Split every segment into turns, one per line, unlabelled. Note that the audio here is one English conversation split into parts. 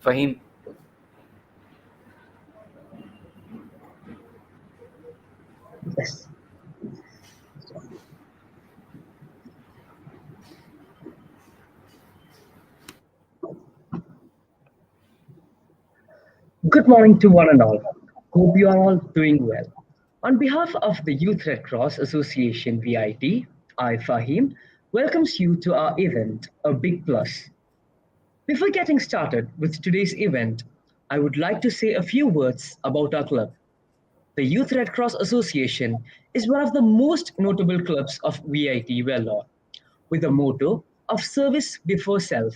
Fahim.
Yes. Good morning to one and all. Hope you are all doing well. On behalf of the Youth Red Cross Association VIT, I, Fahim, welcomes you to our event, A Big Plus. Before getting started with today's event, I would like to say a few words about our club. The Youth Red Cross Association is one of the most notable clubs of VIT Vellore, with the motto of service before self.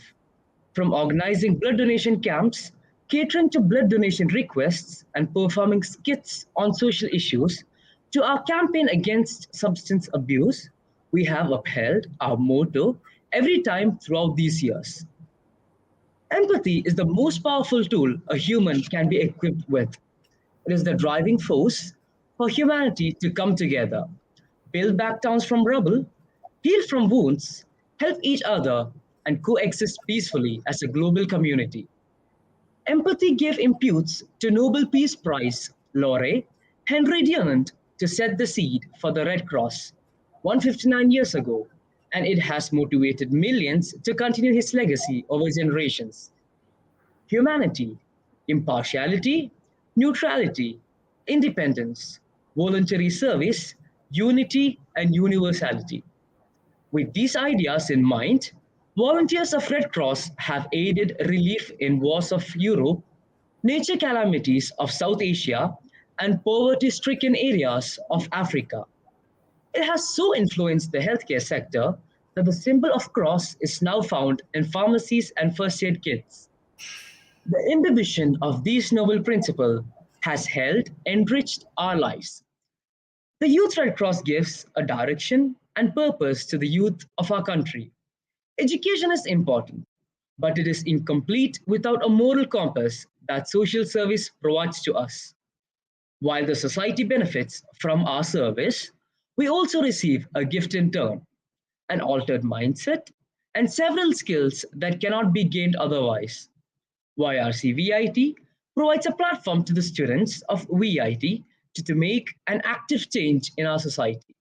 From organizing blood donation camps, catering to blood donation requests, and performing skits on social issues, to our campaign against substance abuse, we have upheld our motto every time throughout these years. Empathy is the most powerful tool a human can be equipped with. It is the driving force for humanity to come together, build back towns from rubble, heal from wounds, help each other, and coexist peacefully as a global community. Empathy gave imputes to Nobel Peace Prize laureate Henry Dunant to set the seed for the Red Cross 159 years ago, and it has motivated millions to continue his legacy over generations. Humanity, impartiality, neutrality, independence, voluntary service, unity, and universality. With these ideas in mind, volunteers of Red Cross have aided relief in wars of Europe, nature calamities of South Asia, and poverty-stricken areas of Africa. It has so influenced the healthcare sector that the symbol of cross is now found in pharmacies and first aid kits. The imbibition of these noble principles has held enriched our lives. The Youth Red Cross gives a direction and purpose to the youth of our country. Education is important, but it is incomplete without a moral compass that social service provides to us. While the society benefits from our service, we also receive a gift in turn, an altered mindset, and several skills that cannot be gained otherwise. YRC-VIT provides a platform to the students of VIT to make an active change in our society.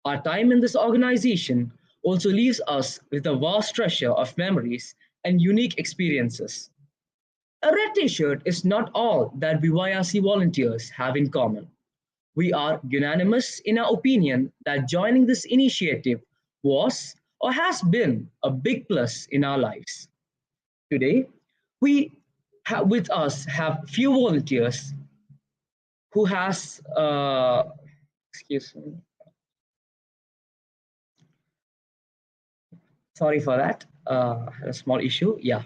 Our time in this organization also leaves us with a vast treasure of memories and unique experiences. A red t-shirt is not all that we YRC volunteers have in common. We are unanimous in our opinion that joining this initiative was or has been a big plus in our lives. Today, we with us have few volunteers who has excuse me, sorry for that, a small issue. Yeah,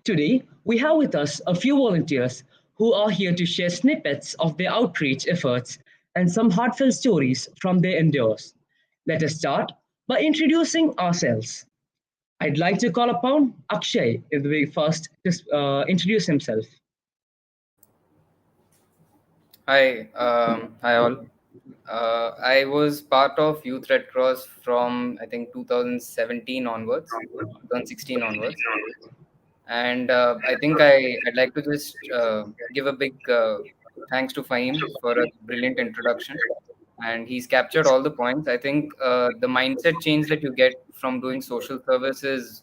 today we have with us a few volunteers who are here to share snippets of their outreach efforts and some heartfelt stories from their endeavors. Let us start by introducing ourselves. I'd like to call upon Akshay in the very first to introduce himself.
Hi, hi all. I was part of Youth Red Cross from I think 2017 onwards, 2016 onwards, and I think I'd like to just give a big thanks to Fahim for a brilliant introduction, and he's captured all the points. I think the mindset change that you get from doing social service is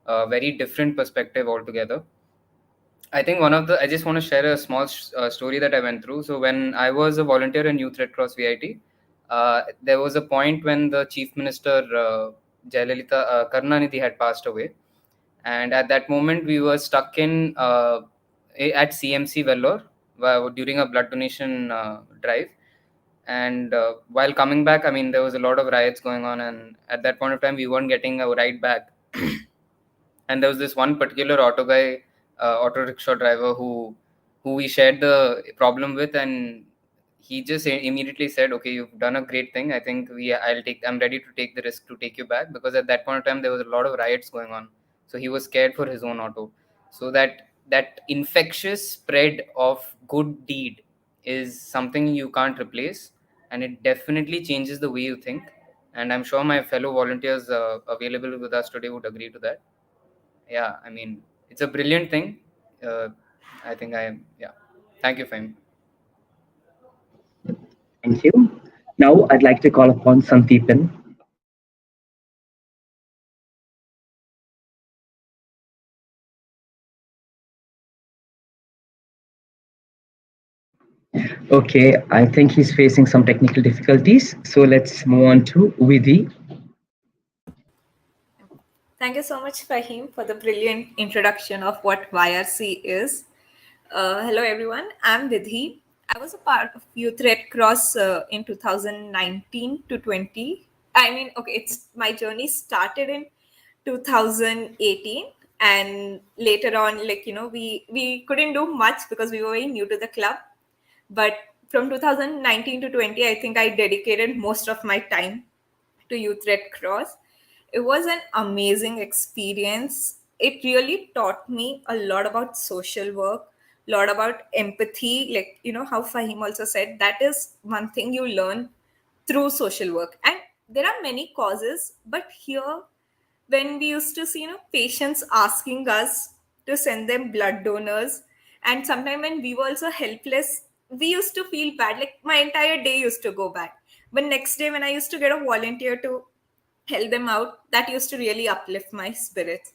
a very different perspective altogether. I think I just want to share a small story that I went through. So when I was a volunteer in Youth Red Cross VIT, there was a point when the Chief Minister Jayalalitha Karunanidhi had passed away, And at that moment, we were stuck in at CMC Vellore during a blood donation drive. And while coming back, I mean, there was a lot of riots going on, and at that point of time, we weren't getting a ride back. And there was this one particular auto guy, auto rickshaw driver, who we shared the problem with, and he just immediately said, "Okay, you've done a great thing. I think I'm ready to take the risk to take you back," because at that point of time there was a lot of riots going on, so he was scared for his own auto. So that infectious spread of good deed is something you can't replace, and it definitely changes the way you think. And I'm sure my fellow volunteers available with us today would agree to that. Yeah, I mean, it's a brilliant thing. uh, I think I am. Yeah, thank you, Fahim.
Thank you. Now I'd like to call upon Sandeepan. Okay, I think he's facing some technical difficulties. So let's move on to Vidhi.
Thank you so much, Fahim, for the brilliant introduction of what YRC is. Hello, everyone. I'm Vidhi. I was a part of Youth Red Cross in 2019 to 20. I mean, okay, it's my journey started in 2018, and later on, like we couldn't do much because we were very new to the club. But from 2019 to 20, I think I dedicated most of my time to Youth Red Cross. It was an amazing experience. It really taught me a lot about social work, a lot about empathy. Like, how Fahim also said, that is one thing you learn through social work. And there are many causes, but here, when we used to see, patients asking us to send them blood donors, and sometimes when we were also helpless, we used to feel bad. Like my entire day used to go bad. But next day, when I used to get a volunteer to help them out, that used to really uplift my spirits.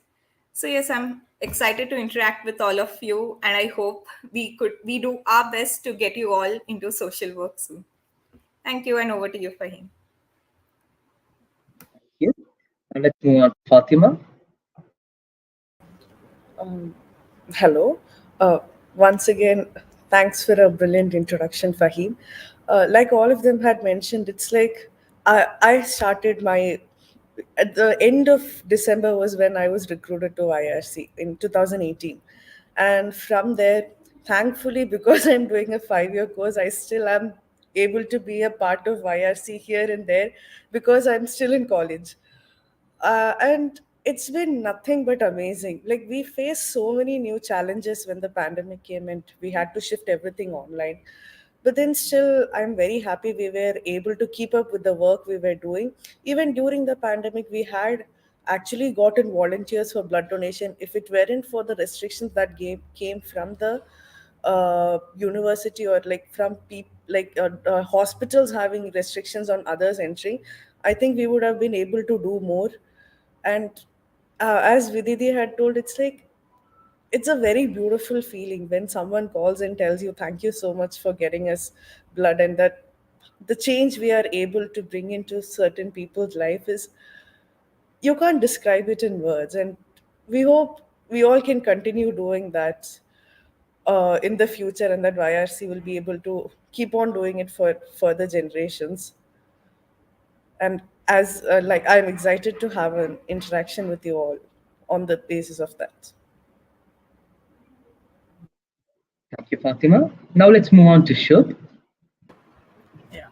So yes, I'm excited to interact with all of you, and I hope we do our best to get you all into social work soon. Thank you, and over to you, Fahim.
Thank you. And let's move on to Fatima.
Um, Hello. Uh, Once again, thanks for a brilliant introduction, Fahim. Like all of them had mentioned, it's like I started my at the end of December was when I was recruited to IRC in 2018, and from there, thankfully, because I'm doing a 5-year course, I still am able to be a part of YRC here and there because I'm still in college. And it's been nothing but amazing. Like, we faced so many new challenges when the pandemic came and we had to shift everything online. But then, still, I'm very happy we were able to keep up with the work we were doing. Even during the pandemic, we had actually gotten volunteers for blood donation. If it weren't for the restrictions that came from the university, or like from hospitals having restrictions on others entering, I think we would have been able to do more. And as Vididi had told, it's a very beautiful feeling when someone calls and tells you thank you so much for getting us blood, and that the change we are able to bring into certain people's life is, you can't describe it in words. And we hope we all can continue doing that in the future, and that YRC will be able to keep on doing it for further generations. And as like, I'm excited to have an interaction with you all on the basis of that.
Thank you, Fatima. Now let's move on to Shub.
Yeah,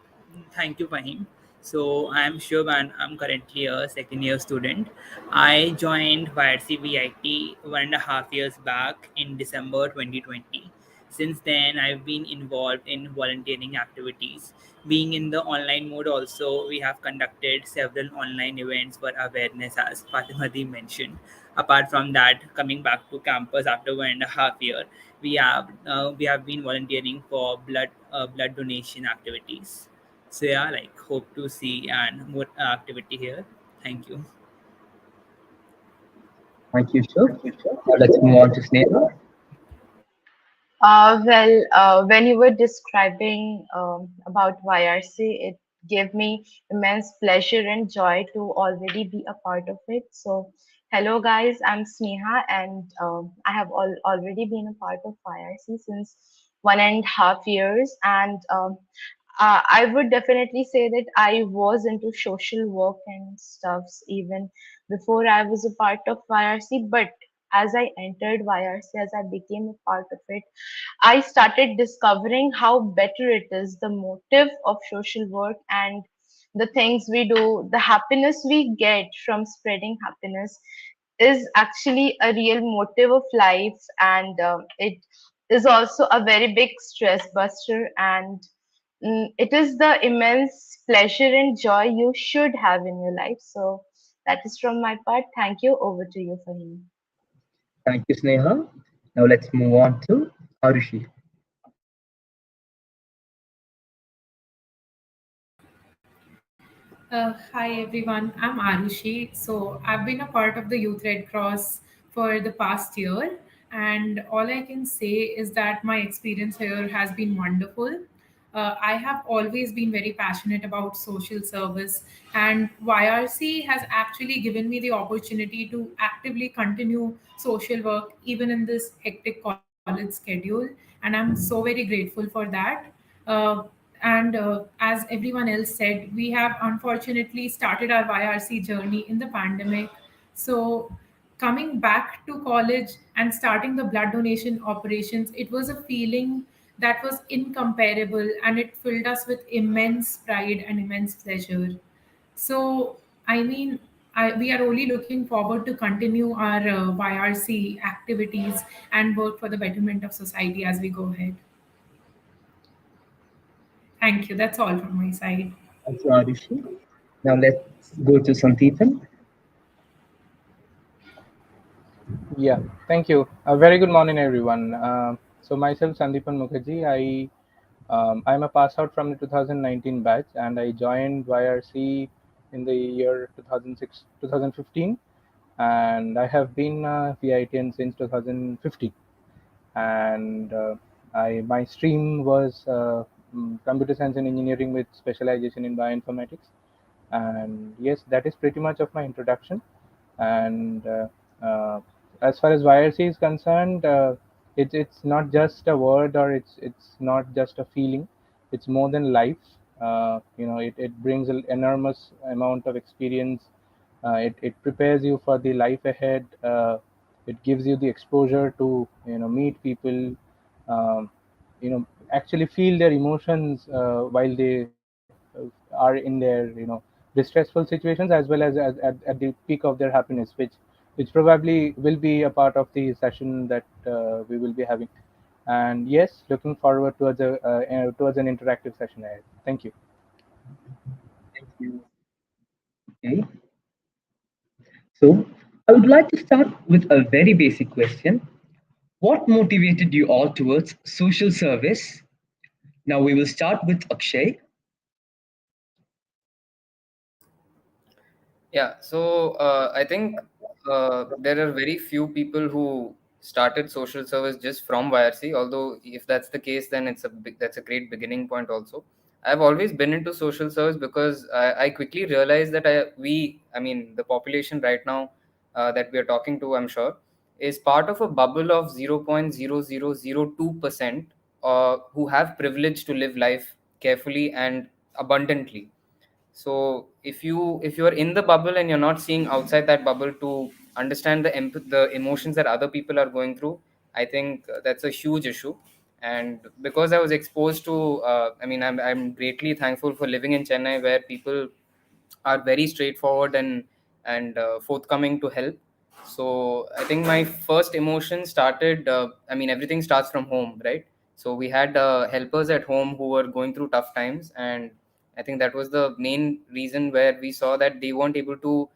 thank you, Fahim. So I'm Shubh and I'm currently a second year student. I joined YRC-VIT 1.5 years back in December 2020. Since then, I've been involved in volunteering activities. Being in the online mode, also, we have conducted several online events for awareness, as Fatima Di mentioned. Apart from that, coming back to campus after 1.5 year, we have been volunteering for blood donation activities. So yeah, like hope to see and more activity here. Thank you.
Thank you, Shub. Now let's move on to Sneha.
When you were describing about YRC, it gave me immense pleasure and joy to already be a part of it. So, Hello, guys. I'm Sneha, and I have already been a part of YRC since 1.5 years. And I would definitely say that I was into social work and stuffs even before I was a part of YRC. But as I entered YRC, as I became a part of it, I started discovering how better it is, the motive of social work and the things we do, the happiness we get from spreading happiness is actually a real motive of life, and it is also a very big stress buster, and it is the immense pleasure and joy you should have in your life. So that is from my part. Thank you. Over to you, Fahim.
Thank you, Sneha. Now let's move on to Arushi.
Hi everyone, I'm Arushi. So I've been a part of the Youth Red Cross for the past year, and all I can say is that my experience here has been wonderful. I have always been very passionate about social service, and YRC has actually given me the opportunity to actively continue social work even in this hectic college schedule, and I'm so very grateful for that. Uh, and as everyone else said, we have unfortunately started our YRC journey in the pandemic. So, coming back to college and starting the blood donation operations, it was a feeling that was incomparable, and it filled us with immense pride and immense pleasure. So, I mean, we are only looking forward to continue our YRC activities and work for the betterment of society as we go ahead. Thank you. That's all from my side.
Thank you, Arushi. Now let's go to Sandeepan.
Yeah, thank you. A very good morning, everyone. So myself, Sandeepan Mukherjee. I'm a pass out from the 2019 batch, and I joined YRC in the year 2006, 2015, and I have been VITN since 2015. And I my stream was computer science and engineering with specialization in bioinformatics. And yes, that is pretty much of my introduction. And uh, as far as YRC is concerned, it's not just a word, or it's not just a feeling. It's more than life. It brings an enormous amount of experience. It prepares you for the life ahead. It gives you the exposure to meet people, actually feel their emotions while they are in their distressful situations, as well as at the peak of their happiness, which probably will be a part of the session that we will be having. And yes, looking forward towards an interactive session ahead. Thank you.
Thank you. Okay. So I would like to start with a very basic question. What motivated you all towards social service? Now we will start with Akshay.
Yeah, so I think there are very few people who started social service just from YRC. Although if that's the case, then that's a great beginning point. Also, I've always been into social service because I quickly realized that I mean, the population right now that we are talking to, I'm sure, is part of a bubble of 0.0002% who have privilege to live life carefully and abundantly. So if you're in the bubble and you're not seeing outside that bubble to understand the emotions that other people are going through, I think that's a huge issue. And because I was exposed to I mean, I'm greatly thankful for living in Chennai, where people are very straightforward and forthcoming to help. So I think my first emotion started. I mean, everything starts from home, right? So we had helpers at home who were going through tough times, and I think that was the main reason where we saw that they weren't able to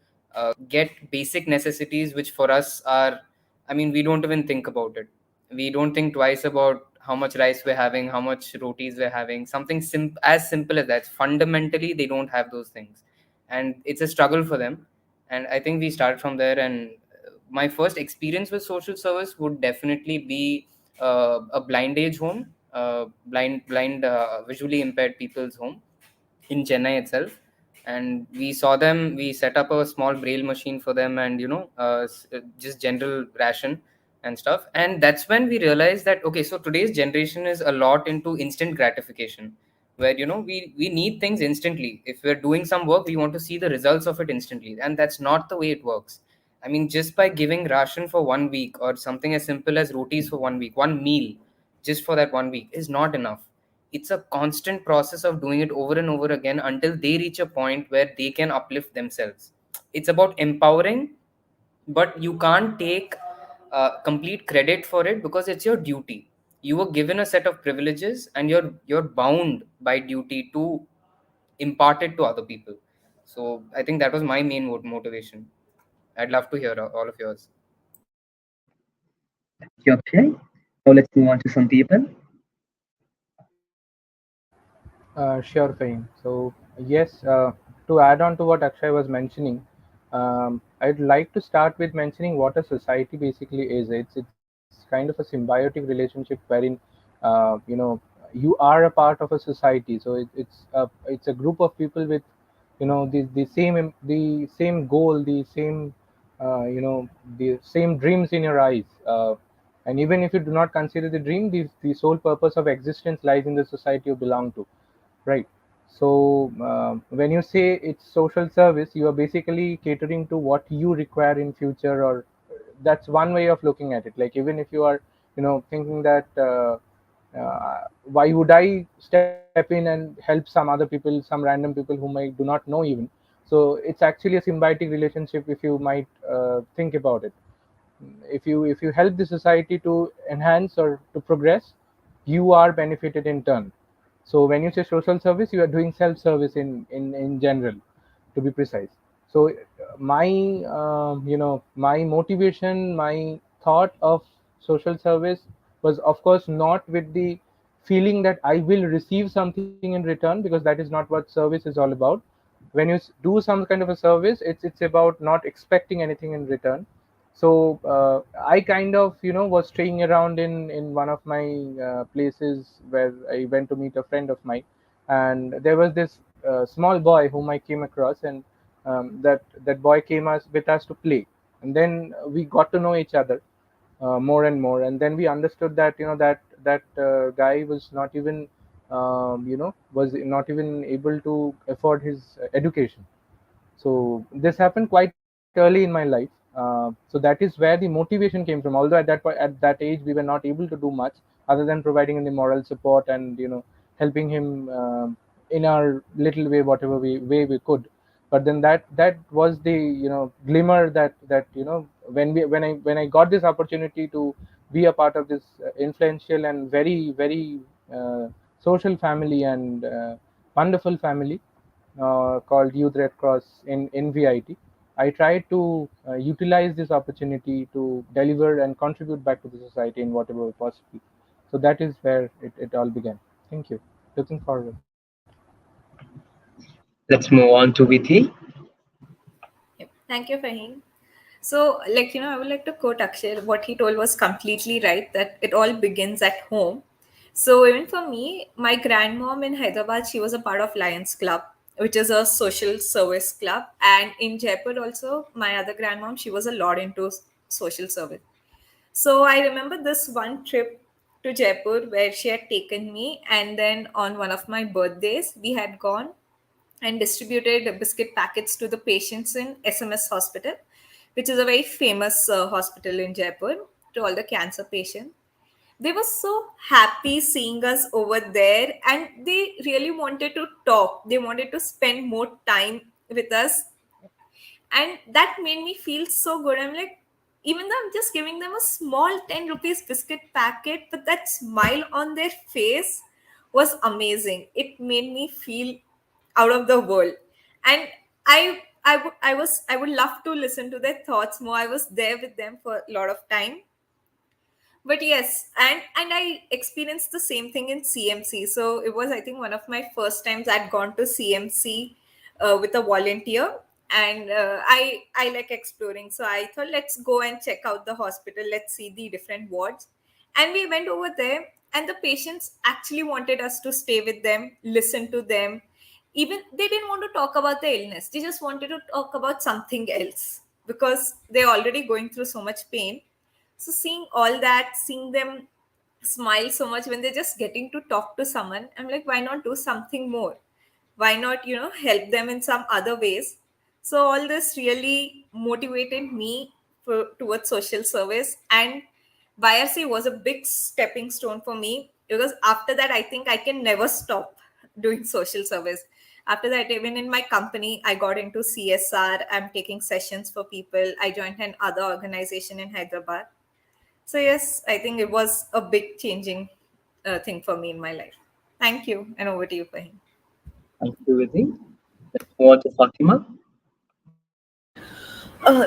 get basic necessities, which for us are, I mean, we don't even think about it. We don't think twice about how much rice we're having, how much rotis we're having. Something as simple as that. Fundamentally, they don't have those things, and it's a struggle for them. And I think we started from there. And my first experience with social service would definitely be a blind age home, blind visually impaired people's home in Chennai itself. And we saw them, we set up a small braille machine for them, and just general ration and stuff. And that's when we realized that, okay, so today's generation is a lot into instant gratification, where we need things instantly. If we're doing some work, we want to see the results of it instantly, and that's not the way it works. I mean, just by giving ration for 1 week, or something as simple as rotis for 1 week, one meal just for that 1 week, is not enough. It's a constant process of doing it over and over again until they reach a point where they can uplift themselves. It's about empowering, but you can't take complete credit for it, because it's your duty. You were given a set of privileges, and you're bound by duty to impart it to other people. So I think that was my main motivation. I'd love to hear all of yours.
Thank you, Akshay. Now let's move on to Sandeepan.
Sure, Fahim. So, yes, to add on to what Akshay was mentioning, I'd like to start with mentioning what a society basically is. It's kind of a symbiotic relationship wherein, you are a part of a society. So it's a group of people with, the same goal, the same dreams in your eyes. And even if you do not consider the dream, the sole purpose of existence lies in the society you belong to, right? So when you say it's social service, you are basically catering to what you require in future, or that's one way of looking at it. Like, even if you are thinking that why would I step in and help some other people, some random people whom I do not know even. So it's actually a symbiotic relationship, if you might think about it. If you help the society to enhance or to progress, you are benefited in turn. So when you say social service, you are doing self service in general, to be precise. So my my motivation, my thought of social service was, of course, not with the feeling that I will receive something in return, because that is not what service is all about. When you do some kind of a service, it's about not expecting anything in return. So I kind of was straying around in one of my places where I went to meet a friend of mine, and there was this small boy whom I came across, and that boy came with us to play, and then we got to know each other more and more, and then we understood that that guy was not even was not even able to afford his education. So this happened quite early in my life. So that is where the motivation came from. Although at that age we were not able to do much other than providing him the moral support and helping him in our little way, whatever way we could. But then that was the glimmer that when I got this opportunity to be a part of this influential and very very social family and wonderful family called Youth Red Cross in VIT. I tried to utilize this opportunity to deliver and contribute back to the society in whatever way possible. So that is where it all began. Thank you. Looking forward.
Let's move on to Vithi.
Yep. Thank you, Fahim. So, I would like to quote Akshay. What he told was completely right, that it all begins at home. So, even for me, my grandmom in Hyderabad, she was a part of Lions Club, which is a social service club. And in Jaipur, also, my other grandmom, she was a lot into social service. So, I remember this one trip to Jaipur where she had taken me, and then on one of my birthdays, we had gone and distributed biscuit packets to the patients in SMS Hospital, which is a very famous hospital in Jaipur, to all the cancer patients. They were so happy seeing us over there, and they really wanted to talk. They wanted to spend more time with us, and that made me feel so good. I'm like, even though I'm just giving them a small 10 rupees biscuit packet, but that smile on their face was amazing. It made me feel out of the world. And I would love to listen to their thoughts more. I was there with them for a lot of time. But yes, and I experienced the same thing in CMC. So it was, I think, one of my first times I'd gone to CMC with a volunteer, and I like exploring. So I thought, let's go and check out the hospital. Let's see the different wards, and we went over there. And the patients actually wanted us to stay with them, listen to them, Even they didn't want to talk about the illness, they just wanted to talk about something else because they're already going through so much pain. So seeing all that, seeing them smile so much when they're just getting to talk to someone, I'm like, why not do something more? Why not, help them in some other ways? So all this really motivated me towards social service. And YRC was a big stepping stone for me, because after that I think I can never stop doing social service. After that, even in my company, I got into CSR. I'm taking sessions for people. I joined an other organization in Hyderabad. So yes, I think it was a big changing thing for me in my life. Thank you, and over to you, Fahim.
Thank you, Vidhi. Let's move on to Fatima.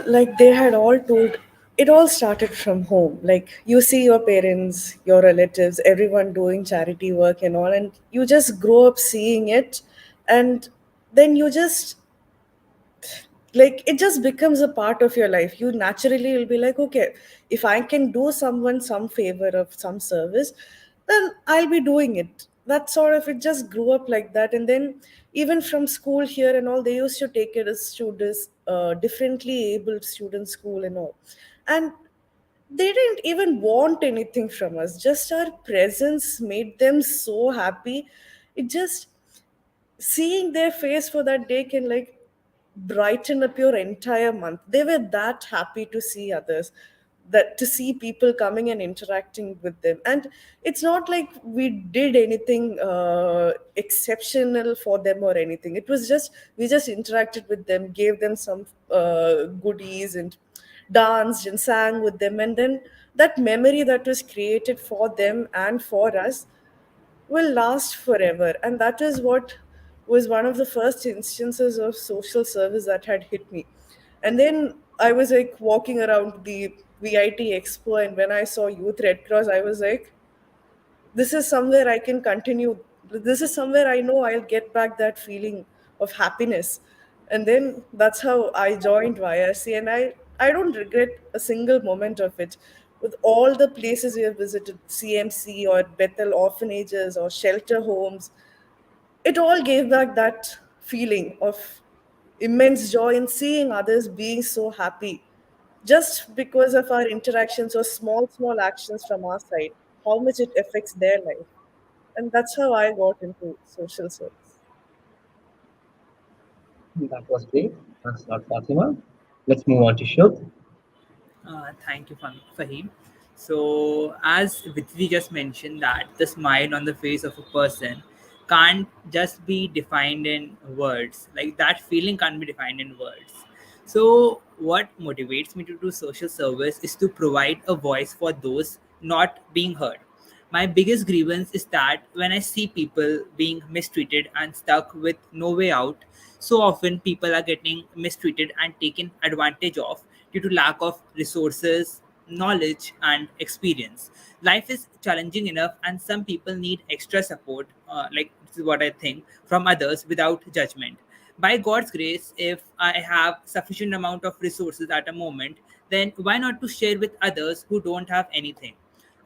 Like they had all told, it all started from home. Like you see your parents, your relatives, everyone doing charity work and all, and you just grow up seeing it, and then you just, like, it just becomes a part of your life. You naturally will be like, okay, if I can do someone some favor of some service, then I'll be doing it. That sort of, it just grew up like that. And then even from school here and all, they used to take it as students, differently abled student school and all, and they didn't even want anything from us, just our presence made them so happy. It just, seeing their face for that day can like brighten up your entire month. They were that happy to see others, that to see people coming and interacting with them. And it's not like we did anything exceptional for them or anything. It was just, we just interacted with them, gave them some goodies, and danced and sang with them. And then that memory that was created for them and for us will last forever. And that is what was one of the first instances of social service that had hit me. And then I was like walking around the VIT Expo, and when I saw Youth Red Cross, I was like, this is somewhere I can continue. This is somewhere I know I'll get back that feeling of happiness. And then that's how I joined YRC, and I don't regret a single moment of it. With all the places we have visited, CMC or Bethel orphanages or shelter homes, it all gave back that feeling of immense joy in seeing others being so happy just because of our interactions or small actions from our side, how much it affects their life. And that's how I got into social service.
That was great. Thanks a lot, Fatima. Let's move on to Shubh.
Thank you, Fahim. So, as Vithi just mentioned, that the smile on the face of a person can't just be defined in words. Like that feeling can't be defined in words. So, what motivates me to do social service is to provide a voice for those not being heard. My biggest grievance is that when I see people being mistreated and stuck with no way out, so often people are getting mistreated and taken advantage of due to lack of resources, knowledge, and experience. Life is challenging enough, and some people need extra support, like this is what I think, from others without judgment. By God's grace, if I have sufficient amount of resources at a moment, then why not to share with others who don't have anything?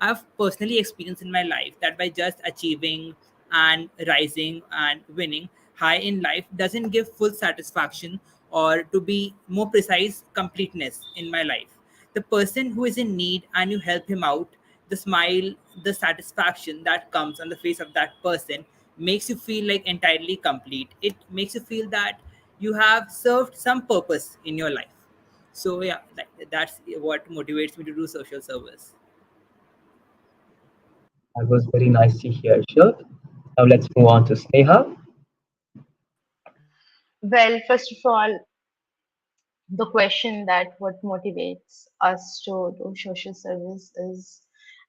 I've personally experienced in my life that by just achieving and rising and winning high in life doesn't give full satisfaction, or to be more precise, completeness in my life. The person who is in need and you help him out, the smile, the satisfaction that comes on the face of that person makes you feel like entirely complete. It makes you feel that you have served some purpose in your life. So yeah, that's what motivates me to do social service.
That was very nice to hear, Shubh. Now let's move on to Sneha.
Well, first of all, the question that what motivates us to do social service is,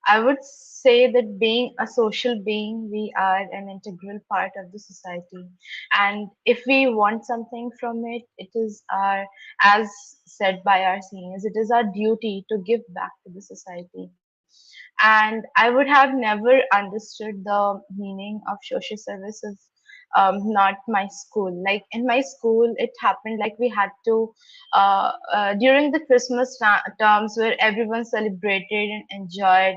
I would say that being a social being, we are an integral part of the society. And if we want something from it, it is our, as said by our seniors, it is our duty to give back to the society. And I would have never understood the meaning of social service if not my school. Like in my school, it happened like we had to, during the Christmas terms where everyone celebrated and enjoyed.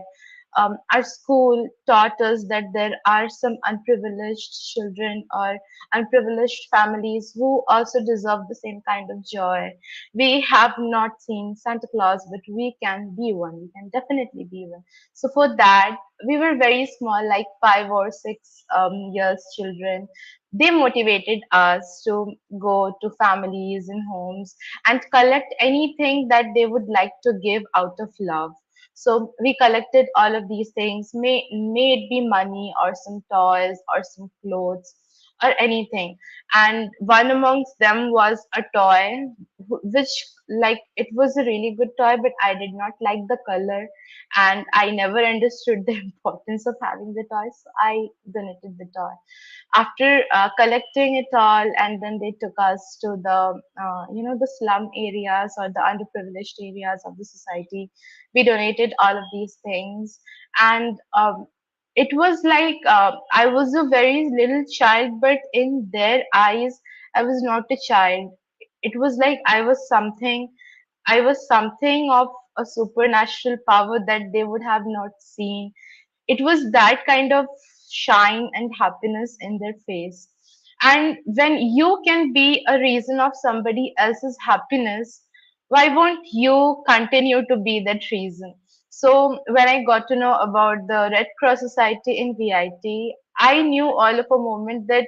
our school taught us that there are some unprivileged children or unprivileged families who also deserve the same kind of joy. We have not seen Santa Claus, but we can be one. We can definitely be one. So for that, we were very small, like 5 or 6 years children. They motivated us to go to families and homes and collect anything that they would like to give out of love. So we collected all of these things, may it be money or some toys or some clothes or anything. And one amongst them was a toy, which, like, it was a really good toy, but I did not like the color, and I never understood the importance of having the toy, so I donated the toy. After collecting it all, and then they took us to the slum areas or the underprivileged areas of the society. We donated all of these things, and it was like, I was a very little child, but in their eyes I was not a child. It was like I was something of a supernatural power that they would have not seen. It was that kind of shine and happiness in their face. And when you can be a reason of somebody else's happiness, why won't you continue to be that reason? So when I got to know about the Red Cross Society in VIT, I knew all of a moment that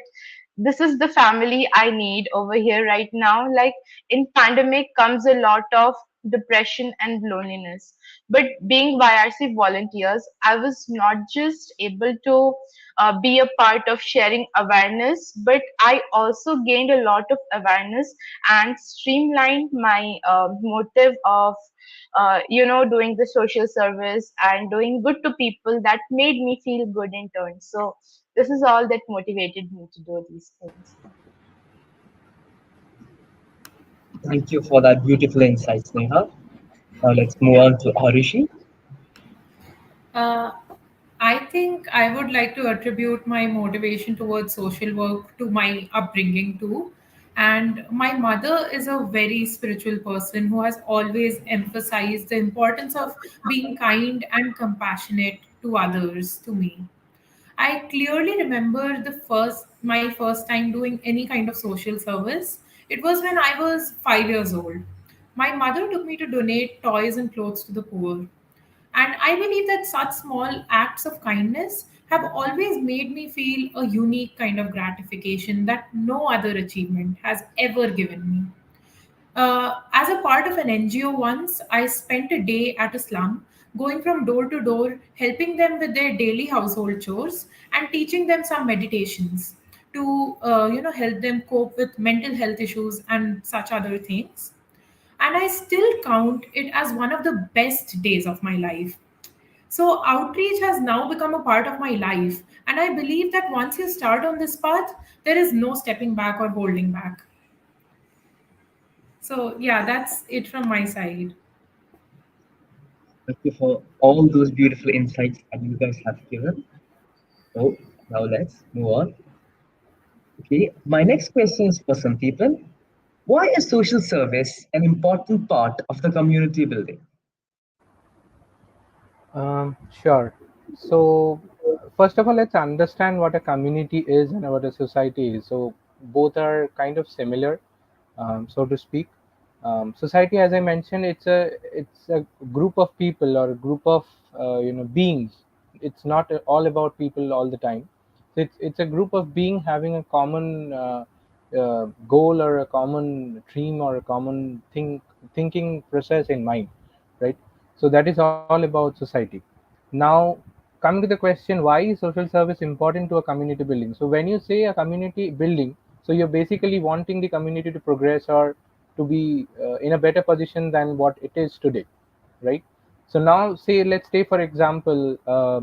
this is the family I need over here right now. Like, in pandemic comes a lot of depression and loneliness. But being YRC volunteers, I was not just able to be a part of sharing awareness, but I also gained a lot of awareness and streamlined my motive of, doing the social service and doing good to people. That made me feel good in turn. So this is all that motivated me to do these things.
Thank you for that beautiful insight, Neha. Now let's move on to Arishi.
Uh, I think I would like to attribute my motivation towards social work to my upbringing too. And my mother is a very spiritual person who has always emphasized the importance of being kind and compassionate to others, to me. I clearly remember my first time doing any kind of social service. It was when I was 5 years old. My mother took me to donate toys and clothes to the poor. And I believe that such small acts of kindness have always made me feel a unique kind of gratification that no other achievement has ever given me. As a part of an NGO once, I spent a day at a slum, going from door to door, helping them with their daily household chores and teaching them some meditations to help them cope with mental health issues and such other things. And I still count it as one of the best days of my life. So, outreach has now become a part of my life, and I believe that once you start on this path, there is no stepping back or holding back. So, yeah, that's it from my side.
Thank you for all those beautiful insights that you guys have given. So now let's move on. Okay, my next question is for Sandeepan. Why is social service an important part of the community building?
Sure. So, first of all, let's understand what a community is and what a society is. So, both are kind of similar, so to speak. Society, as I mentioned, it's a group of people or a group of beings. It's not all about people all the time. So it's a group of being having a common goal or a common dream or a common thinking process in mind, right? So that is all about society. Now, coming to the question, why is social service important to a community building? So when you say a community building, so you're basically wanting the community to progress or to be in a better position than what it is today, right? So now, say, let's say for example,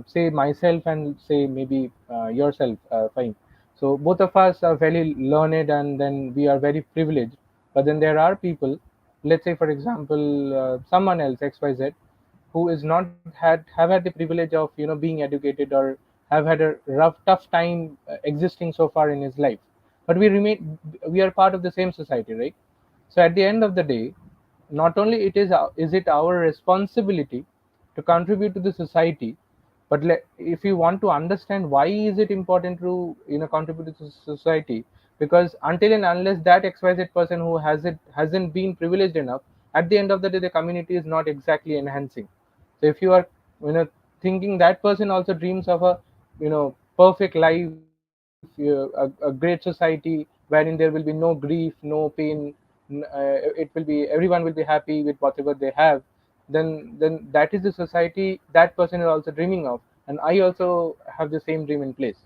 say myself and say maybe yourself, fine. So both of us are very learned and then we are very privileged, but then there are people, let's say for example, someone else, XYZ, who is not have had the privilege of being educated or have had a rough tough time existing so far in his life, but we are part of the same society, right? So at the end of the day, not only is it our responsibility to contribute to the society, But if you want to understand why is it important to contribute to society, because until and unless that XYZ person who hasn't been privileged enough, at the end of the day the community is not exactly enhancing. So if you are thinking that person also dreams of a perfect life, a great society wherein there will be no grief, no pain, it will be everyone will be happy with whatever they have, then that is the society that person is also dreaming of, and I also have the same dream in place.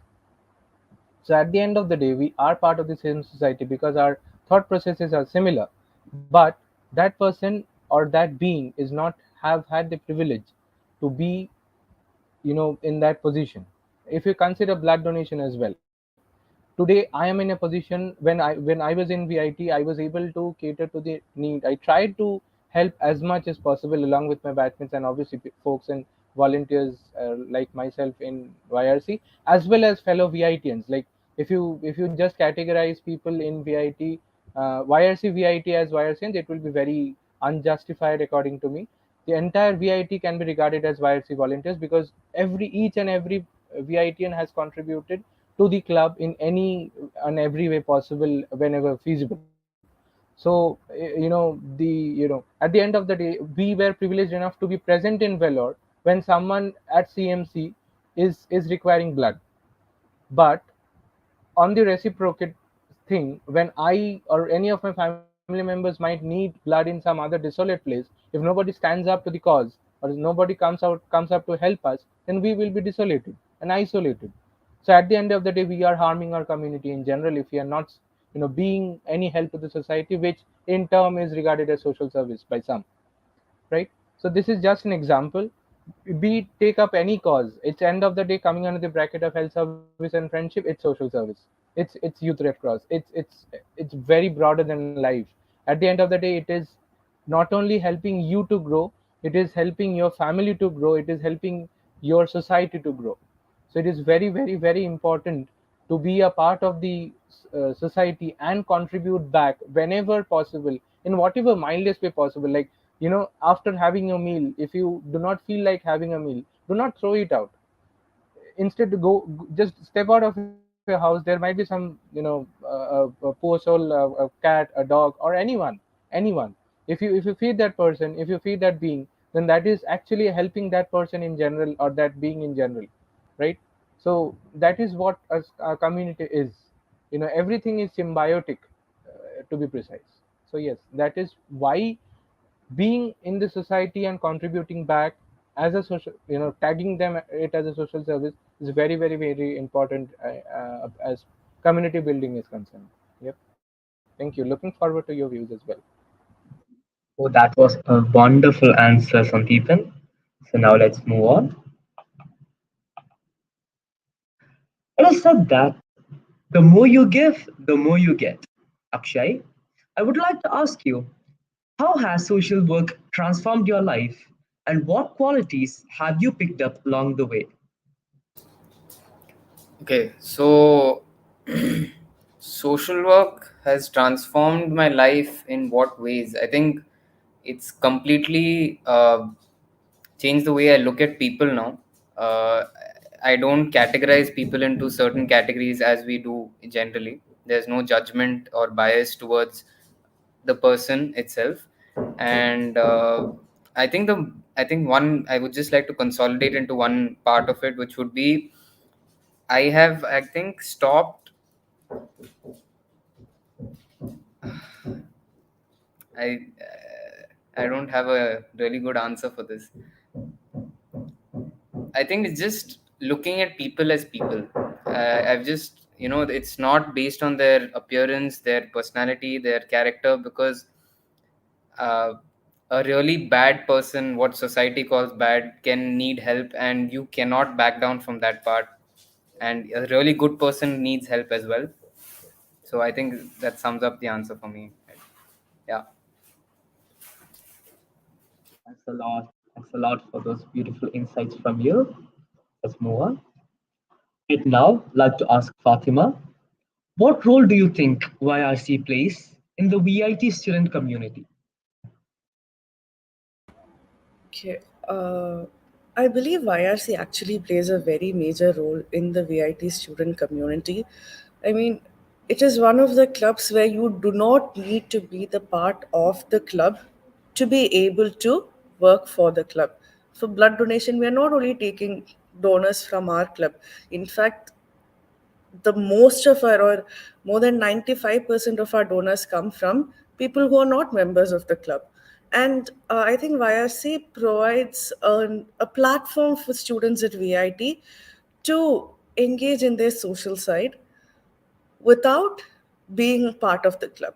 So at the end of the day we are part of the same society because our thought processes are similar, but that person or that being is not have had the privilege to be in that position. If you consider blood donation as well, today I am in a position when I was in VIT, I was able to cater to the need. I tried to help as much as possible along with my batchmates and obviously folks and volunteers like myself in YRC, as well as fellow VITians. Like if you just categorize people in VIT, YRC VIT as YRCians, it will be very unjustified according to me. The entire VIT can be regarded as YRC volunteers because each and every VITian has contributed to the club in any and every way possible whenever feasible. So at the end of the day we were privileged enough to be present in Vellore when someone at CMC is requiring blood. But on the reciprocate thing, when I or any of my family members might need blood in some other desolate place, if nobody stands up to the cause or nobody comes up to help us, then we will be desolated and isolated. So at the end of the day we are harming our community in general if we are not being any help to the society, which in term is regarded as social service by some, right? So this is just an example. We take up any cause, it's end of the day coming under the bracket of health service and friendship, it's social service, it's youth red cross, it's very broader than life. At the end of the day it is not only helping you to grow, it is helping your family to grow, it is helping your society to grow. So it is very very very important to be a part of the society and contribute back whenever possible in whatever mindless way possible. Like after having a meal, if you do not feel like having a meal, do not throw it out. Instead to just step out of your house. There might be some a poor soul, a cat, a dog, or anyone. If you feed that person, if you feed that being, then that is actually helping that person in general or that being in general, right? So that is what a community is. Everything is symbiotic, to be precise. So yes, that is why being in the society and contributing back as a social, tagging them it as a social service is very very very important as community building is concerned. Yep. Thank you. Looking forward to your views as well.
Oh, that was a wonderful answer, Sandeepan. So now let's move on. It is said that the more you give, the more you get. Akshay, I would like to ask you, how has social work transformed your life, and what qualities have you picked up along the way?
Okay, so social work has transformed my life in what ways? I think it's completely changed the way I look at people now. Uh, I don't categorize people into certain categories as we do generally. There's no judgment or bias towards the person itself, and I think one I would just like to consolidate into one part of it, which would be I have I think stopped. I don't have a really good answer for this. I think it's just looking at people as people. I've just, it's not based on their appearance, their personality, their character, because uh, a really bad person, what society calls bad, can need help, and you cannot back down from that part. And a really good person needs help as well. So I think that sums up the answer for me. Yeah.
Thanks a lot. Thanks a lot for those beautiful insights from you. Let's move on. Right now, I'd like to ask Fatima, what role do you think YRC plays in the VIT student community?
Okay. Uh, I believe YRC actually plays a very major role in the VIT student community. I mean, it is one of the clubs where you do not need to be the part of the club to be able to work for the club. For blood donation, we are not only taking donors from our club. In fact, the most of our, or more than 95% of our donors come from people who are not members of the club. And I think YRC provides a platform for students at VIT to engage in their social side without being part of the club.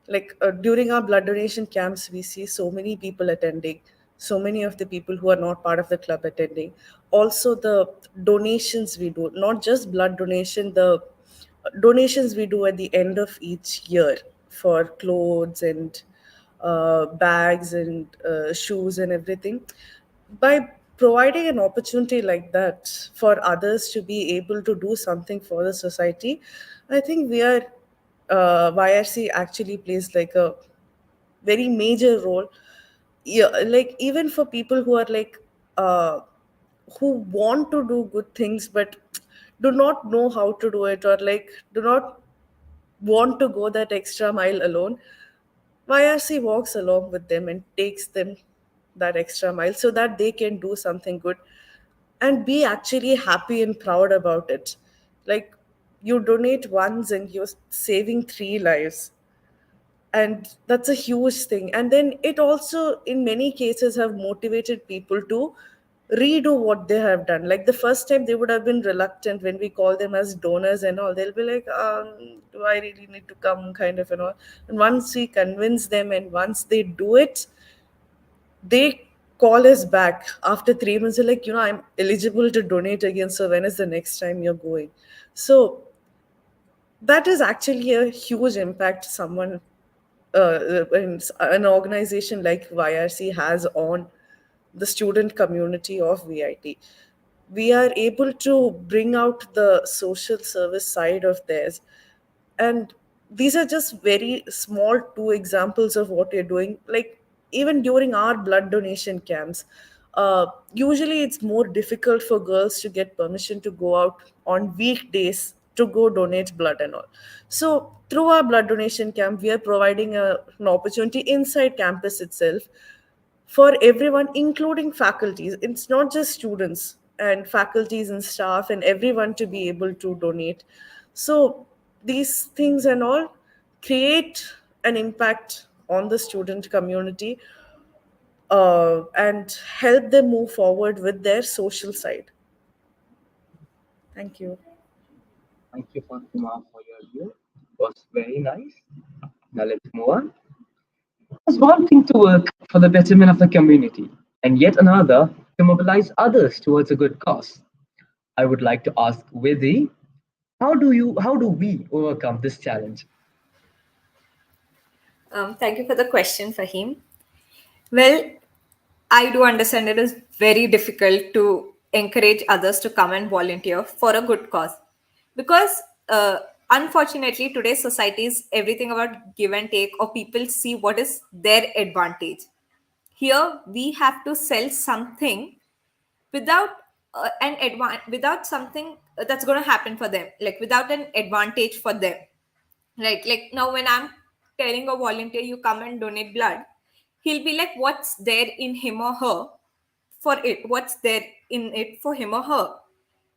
Like during our blood donation camps, we see so many people attending, so many of the people who are not part of the club attending. Also, the donations we do, not just blood donation, the donations we do at the end of each year for clothes and bags and shoes and everything. By providing an opportunity like that for others to be able to do something for the society, I think we are YRC actually plays like a very major role. Yeah, like even for people who are like uh, who want to do good things but do not know how to do it, or like do not want to go that extra mile alone, YRC walks along with them and takes them that extra mile so that they can do something good and be actually happy and proud about it. Like, you donate once and you're saving three lives, and that's a huge thing. And then it also in many cases have motivated people to redo what they have done. Like the first time they would have been reluctant when we call them as donors and all, they'll be like, do I really need to come, kind of, and all. And once we convince them and once they do it, they call us back after 3 months. They're like, I'm eligible to donate again, so when is the next time you're going? So that is actually a huge impact someone an organization like YRC has on the student community of VIT. We are able to bring out the social service side of theirs. And these are just very small two examples of what we're doing. Like, even during our blood donation camps, usually it's more difficult for girls to get permission to go out on weekdays to go donate blood and all. So through our blood donation camp, we are providing an opportunity inside campus itself for everyone, including faculties. It's not just students and faculties and staff and everyone to be able to donate. So these things and all create an impact on the student community and help them move forward with their social side. Thank you.
Thank you, Fatima, for your view. It was very nice. Now let's move on. It's one thing to work for the betterment of the community, and yet another to mobilize others towards a good cause. I would like to ask Vidhi, how do we overcome this challenge?
Thank you for the question, Fahim. Well, I do understand it is very difficult to encourage others to come and volunteer for a good cause because, unfortunately, today's society is everything about give and take, or people see what is their advantage. Here, we have to sell something without without something that's going to happen for them, like without an advantage for them. Right. Like now, when I'm telling a volunteer, you come and donate blood, he'll be like, what's there in him or her for it? What's there in it for him or her?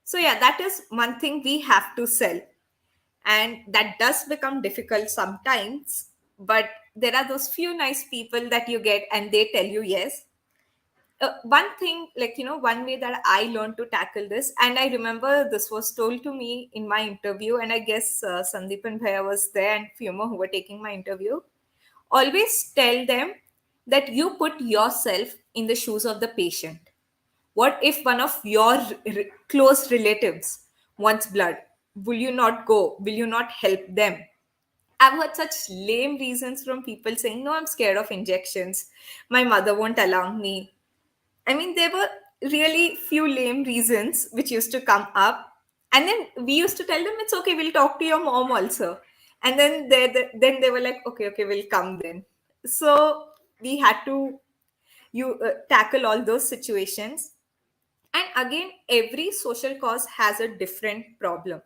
So, yeah, that is one thing we have to sell. And that does become difficult sometimes. But there are those few nice people that you get and they tell you yes. One thing, like, one way that I learned to tackle this, and I remember this was told to me in my interview, and I guess Sandeep and Bhaiya was there and few more who were taking my interview. Always tell them that you put yourself in the shoes of the patient. What if one of your close relatives wants blood? Will you not go? Will you not help them? I've heard such lame reasons from people saying, no, I'm scared of injections. My mother won't allow me. I mean, there were really few lame reasons which used to come up, and then we used to tell them it's okay. We'll talk to your mom also, and then then they were like, okay, we'll come then. So we had to tackle all those situations. And again, every social cause has a different problem.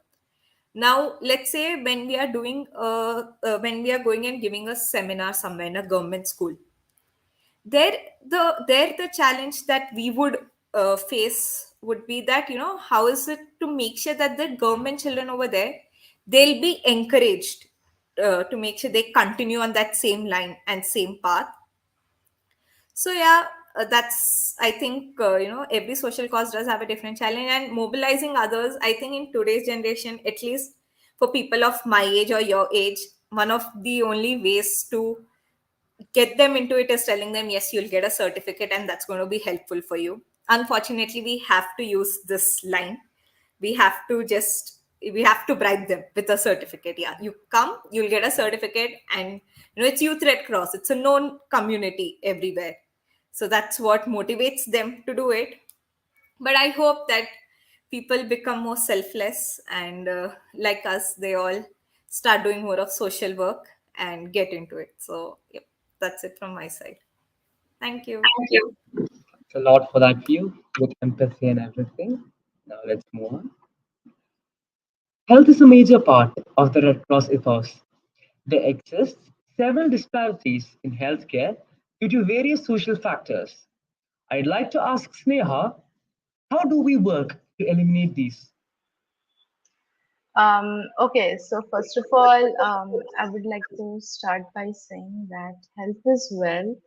Now let's say when we are doing when we are going and giving a seminar somewhere in a government school, there the challenge that we would face would be that, how is it to make sure that the government children over there, they'll be encouraged to make sure they continue on that same line and same path. So yeah, that's, I think, every social cause does have a different challenge, and mobilizing others, I think in today's generation, at least for people of my age or your age, one of the only ways to get them into it is telling them, yes, you'll get a certificate and that's going to be helpful for you. Unfortunately, we have to use this line. We have to bribe them with a certificate. Yeah, you come, you'll get a certificate, and it's Youth Red Cross, it's a known community everywhere. So that's what motivates them to do it. But I hope that people become more selfless, and like us, they all start doing more of social work and get into it. So yep, that's it from my side. Thank you.
Thank you. It's a lot for that view with empathy and everything. Now let's move on. Health is a major part of the Red Cross ethos. There exist several disparities in healthcare due to various social factors. I'd like to ask Sneha, how do we work to eliminate these?
Okay, so first of all, I would like to start by saying that health is wealth,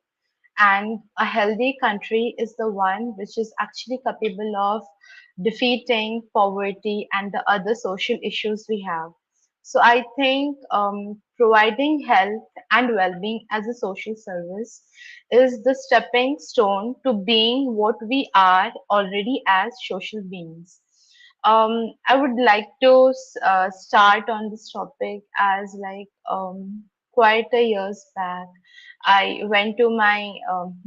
and a healthy country is the one which is actually capable of defeating poverty and the other social issues we have. So I think providing health and well-being as a social service is the stepping stone to being what we are already as social beings. I would like to start on this topic as like quite a years back. I went to my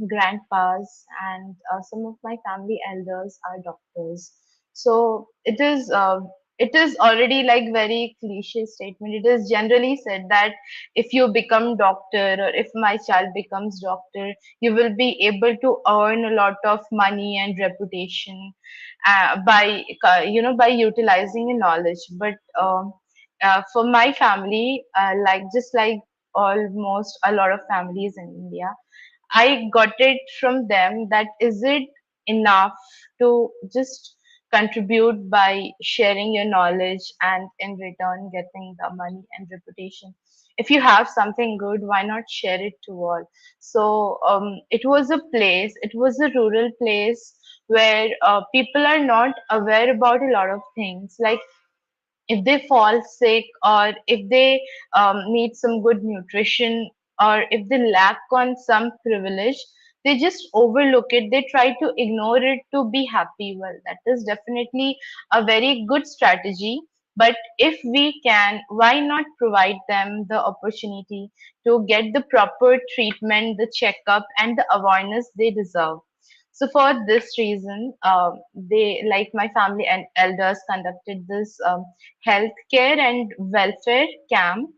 grandpa's, and some of my family elders are doctors. So it is already like very cliche statement. It is generally said that if you become doctor, or if my child becomes doctor, you will be able to earn a lot of money and reputation by utilizing your knowledge. But for my family, like just like almost a lot of families in India, I got it from them that is it enough to just contribute by sharing your knowledge and in return getting the money and reputation. If you have something good, why not share it to all? So it was a rural place where people are not aware about a lot of things. Like if they fall sick, or if they need some good nutrition, or if they lack on some privilege, they just overlook it, they try to ignore it to be happy. Well, that is definitely a very good strategy, but if we can, why not provide them the opportunity to get the proper treatment, the checkup and the awareness they deserve? So for this reason, they, like my family and elders, conducted this healthcare and welfare camp.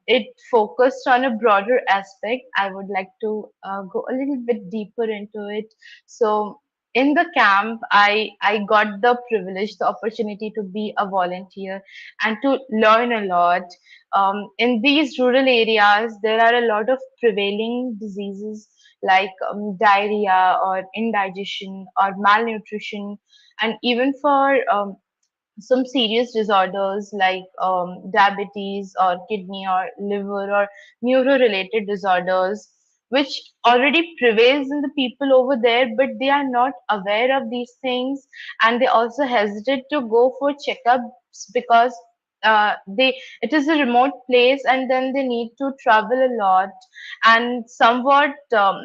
It focused on a broader aspect. I would like to go a little bit deeper into it. So in the camp, I got the privilege, the opportunity to be a volunteer and to learn a lot. In these rural areas, there are a lot of prevailing diseases like diarrhea or indigestion or malnutrition, and even for some serious disorders like diabetes or kidney or liver or neuro related disorders, which already prevails in the people over there, but they are not aware of these things, and they also hesitate to go for checkups because they it is a remote place, and then they need to travel a lot, and somewhat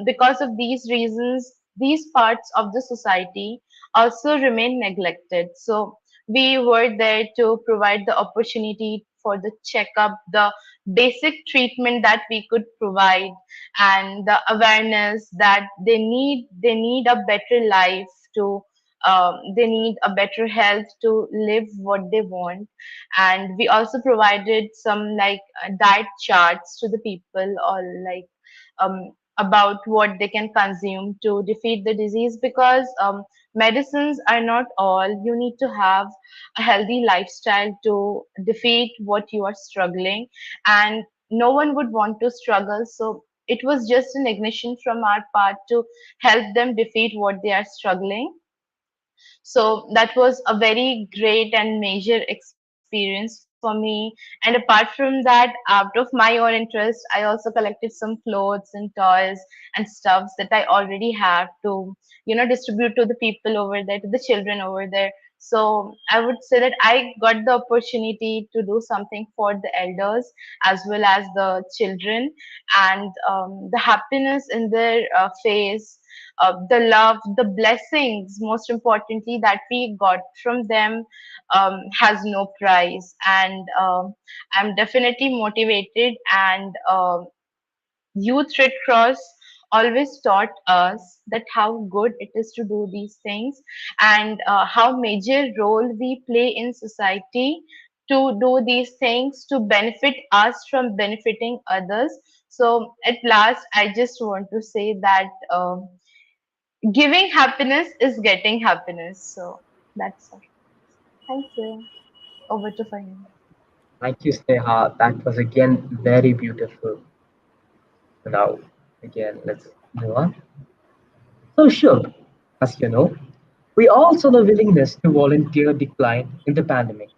because of these reasons, these parts of the society also remain neglected. So we were there to provide the opportunity for the checkup, the basic treatment that we could provide, and the awareness that they need a better life to they need a better health to live what they want. And we also provided some like diet charts to the people, or like about what they can consume to defeat the disease, because medicines are not all. You need to have a healthy lifestyle to defeat what you are struggling, and no one would want to struggle. So it was just an ignition from our part to help them defeat what they are struggling. So that was a very great and major experience for me. And apart from that, out of my own interest, I also collected some clothes and toys and stuffs that I already have to, distribute to the people over there, to the children over there. So I would say that I got the opportunity to do something for the elders as well as the children, and the happiness in their face, the love, the blessings, most importantly, that we got from them has no price. And I'm definitely motivated. And Youth Red Cross always taught us that how good it is to do these things, and how major role we play in society to do these things to benefit us from benefiting others. So at last, I just want to say that. Giving happiness is getting happiness. So that's all. Thank you. Over to Fahim.
Thank you, Sneha. That was again very beautiful. Now, again, let's move on. So, sure, as you know, we all saw the willingness to volunteer decline in the pandemic.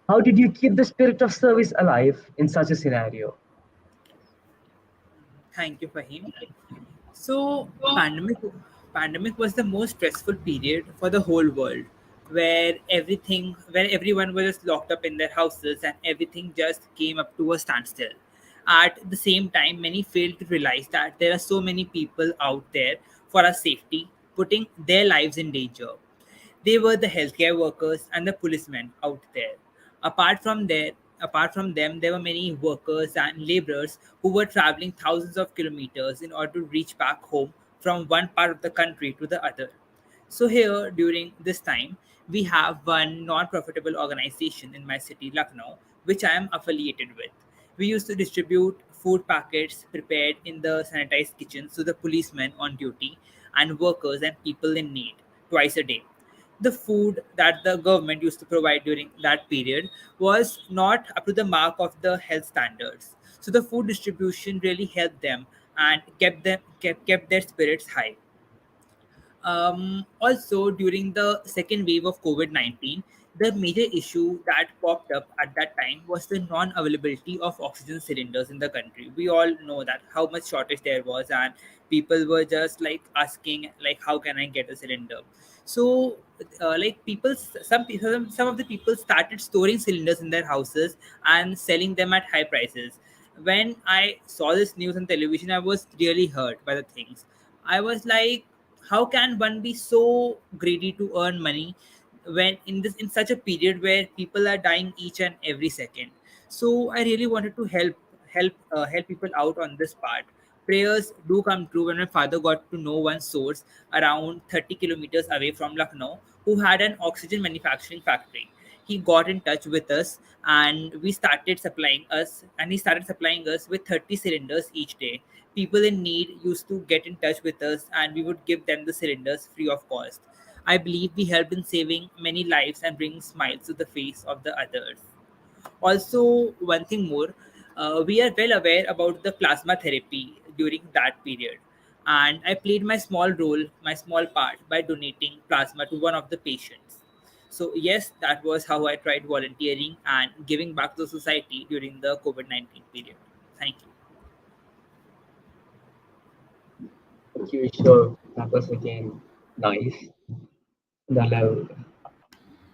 How did you keep the spirit of service alive in such a scenario?
Thank you, Fahim. So pandemic was the most stressful period for the whole world, where everyone was just locked up in their houses and everything just came up to a standstill. At the same time, many failed to realize that there are so many people out there for our safety, putting their lives in danger. They were the healthcare workers and the policemen out there. Apart from there, Apart from them, there were many workers and laborers who were traveling thousands of kilometers in order to reach back home from one part of the country to the other. So here, during this time, we have one non-profitable organization in my city, Lucknow, which I am affiliated with. We used to distribute food packets prepared in the sanitized kitchens to the policemen on duty and workers and people in need twice a day. The food that the government used to provide during that period was not up to the mark of the health standards. So the food distribution really helped them and kept their spirits high. Also, during the second wave of COVID 19, the major issue that popped up at that time was the non availability of oxygen cylinders in the country. We all know that how much shortage there was, and people were just like asking, like, how can I get a cylinder? So, like some of the people started storing cylinders in their houses and selling them at high prices. When I saw this news on television, I was really hurt by the things. I was like, how can one be so greedy to earn money when in such a period where people are dying each and every second? So I really wanted to help people out on this part. Prayers do come true when my father got to know one source around 30 kilometers away from Lucknow who had an oxygen manufacturing factory. He got in touch with us, and he started supplying us with 30 cylinders each day. People in need used to get in touch with us, and we would give them the cylinders free of cost. I believe we helped in saving many lives and bringing smiles to the face of the others. Also, one thing more, we are well aware about the plasma therapy during that period. And I played my small part by donating plasma to one of the patients. So, yes, that was how I tried volunteering and giving back to society during the COVID 19 period. Thank you.
Thank you, sure. That was again nice. Now,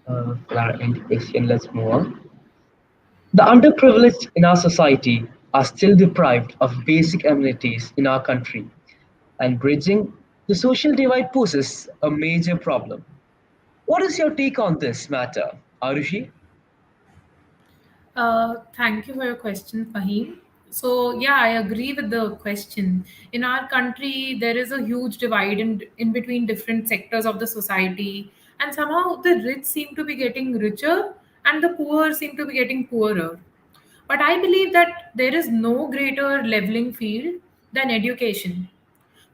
for our indication, let's move on. The underprivileged in our society are still deprived of basic amenities in our country, and bridging the social divide poses a major problem. What is your take on this matter, Arushi?
Thank you for your question, Fahim. So, yeah, I agree with the question. In our country, there is a huge divide in between different sectors of the society, and somehow the rich seem to be getting richer and the poor seem to be getting poorer. But I believe that there is no greater leveling field than education.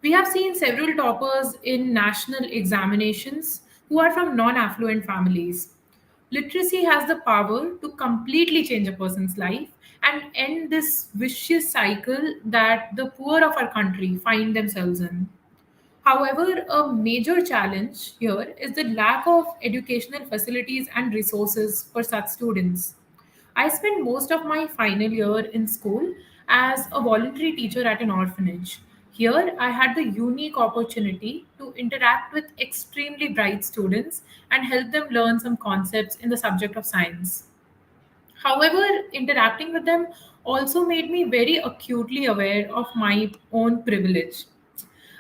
We have seen several toppers in national examinations who are from non affluent families. Literacy has the power to completely change a person's life and end this vicious cycle that the poor of our country find themselves in. However, a major challenge here is the lack of educational facilities and resources for such students. I spent most of my final year in school as a voluntary teacher at an orphanage. Here, I had the unique opportunity to interact with extremely bright students and help them learn some concepts in the subject of science. However, interacting with them also made me very acutely aware of my own privilege.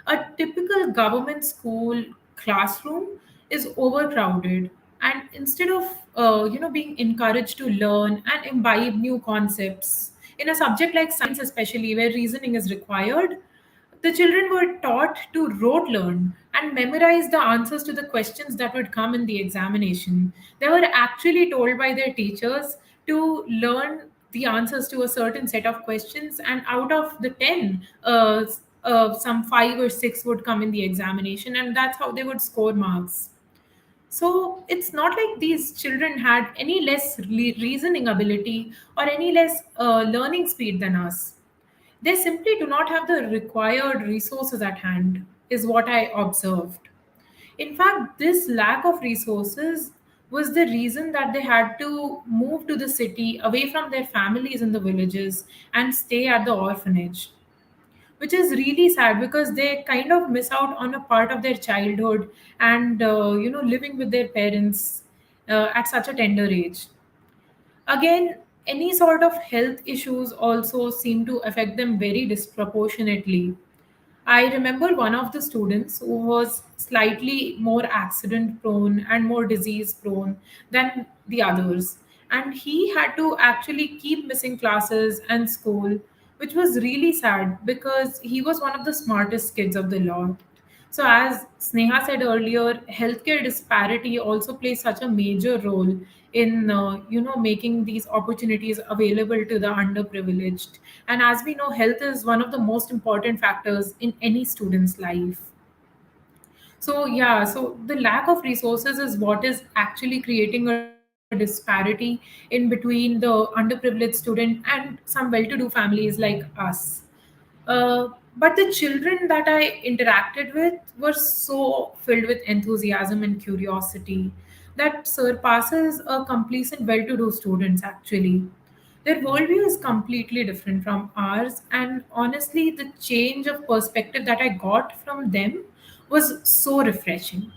A typical government school classroom is overcrowded, and instead of being encouraged to learn and imbibe new concepts in a subject like science, especially where reasoning is required, the children were taught to rote learn and memorize the answers to the questions that would come in the examination. They were actually told by their teachers to learn the answers to a certain set of questions, and out of the 10, some 5 or 6 would come in the examination, and that's how they would score marks. So it's not like these children had any less reasoning ability or any less learning speed than us. They simply do not have the required resources at hand, is what I observed. In fact, this lack of resources was the reason that they had to move to the city away from their families in the villages and stay at the orphanage, which is really sad because they kind of miss out on a part of their childhood and living with their parents at such a tender age. Again, any sort of health issues also seem to affect them very disproportionately. I remember one of the students who was slightly more accident prone and more disease prone than the others. And he had to actually keep missing classes and school, which was really sad because he was one of the smartest kids of the lot. So, as Sneha said earlier, healthcare disparity also plays such a major role in making these opportunities available to the underprivileged. And as we know, health is one of the most important factors in any student's life. So yeah, so the lack of resources is what is actually creating a disparity in between the underprivileged student and some well-to-do families like us. But the children that I interacted with were so filled with enthusiasm and curiosity that surpasses a complacent well-to-do students actually. Their worldview is completely different from ours, and honestly, the change of perspective that I got from them was so refreshing.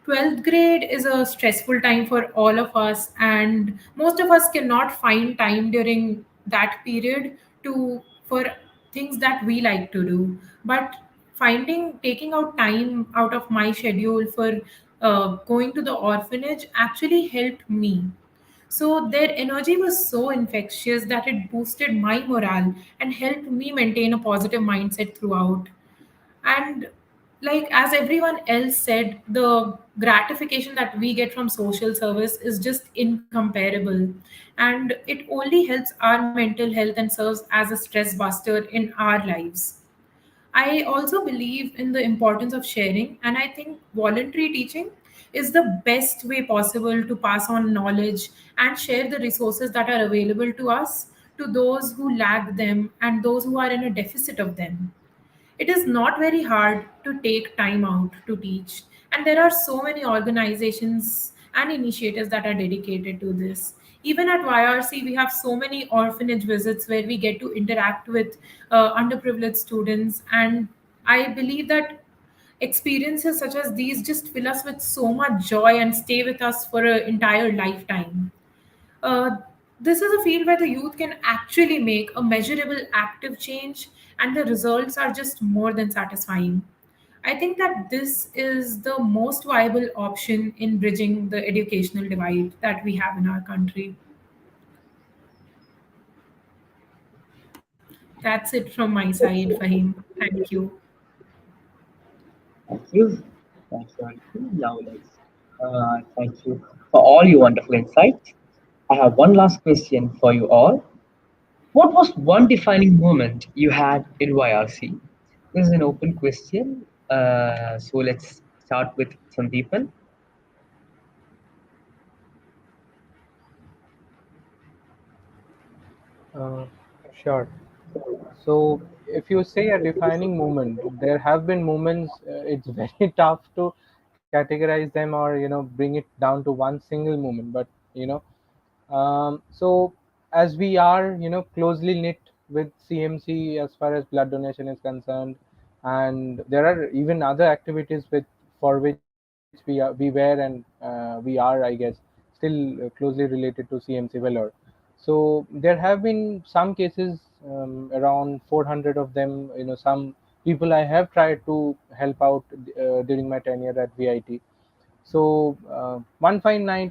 12th grade is a stressful time for all of us, and most of us cannot find time during that period to for things that we like to do. But finding taking out time out of my schedule for going to the orphanage actually helped me. So their energy was so infectious that it boosted my morale and helped me maintain a positive mindset throughout. And like as everyone else said, the gratification that we get from social service is just incomparable, and it only helps our mental health and serves as a stress buster in our lives. I also believe in the importance of sharing, and I think voluntary teaching is the best way possible to pass on knowledge and share the resources that are available to us to those who lack them and those who are in a deficit of them. It is not very hard to take time out to teach, and there are so many organizations and initiatives that are dedicated to this. Even at YRC, we have so many orphanage visits where we get to interact with underprivileged students, and I believe that experiences such as these just fill us with so much joy and stay with us for an entire lifetime. Uh, this is a field where the youth can actually make a measurable active change, and the results are just more than satisfying. I think that this is the most viable option in bridging the educational divide that we have in our country. That's it from my side, Fahim. Thank you.
Thank you. Thank you, Aarti. Now thank you for all your wonderful insights. I have one last question for you all. What was one defining moment you had in YRC? This is an open question. So let's start with some people.
Uh, sure. So, if you say a defining moment, there have been moments. It's very tough to categorize them or bring it down to one single moment. But you know, so as we are closely knit with CMC as far as blood donation is concerned, and there are even other activities for which we were and we are, I guess, still closely related to CMC Vellore. So there have been some cases, around 400 of them. Some people I have tried to help out during my tenure at VIT. So one fine night,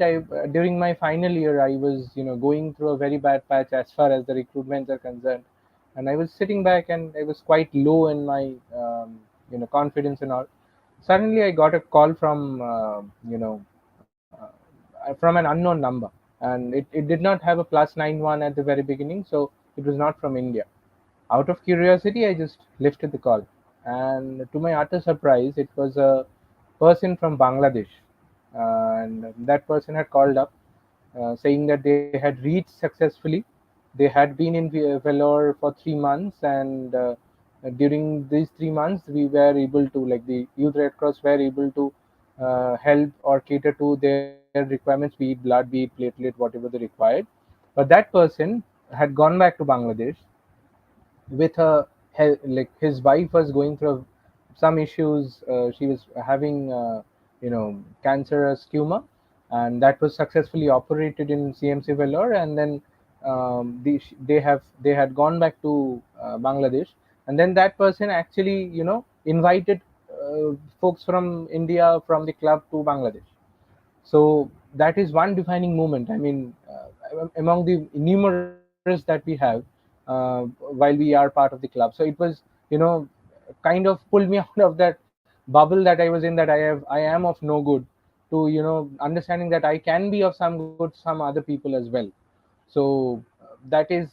during my final year, I was going through a very bad patch as far as the recruitments are concerned, and I was sitting back and I was quite low in my confidence and all. Suddenly, I got a call from from an unknown number, and it did not have a +91 at the very beginning, so it was not from India. Out of curiosity, I just lifted the call, and to my utter surprise, it was a person from Bangladesh, and that person had called up, saying that they had reached successfully. They had been in Vellore for 3 months, and during these 3 months, we were able to, like the Youth Red Cross, were able to help or cater to their requirements, be it blood, be it platelet, whatever they required. But that person had gone back to Bangladesh with her like his wife was going through some issues. She was having cancerous tumor, and that was successfully operated in CMC Vellore. And then they had gone back to Bangladesh, and then that person actually invited folks from India from the club to Bangladesh. So that is one defining moment. I mean, among the numerous that we have while we are part of the club. So it was, you know, kind of pulled me out of that bubble that I was in, that I am of no good, to understanding that I can be of some good some other people as well. So that is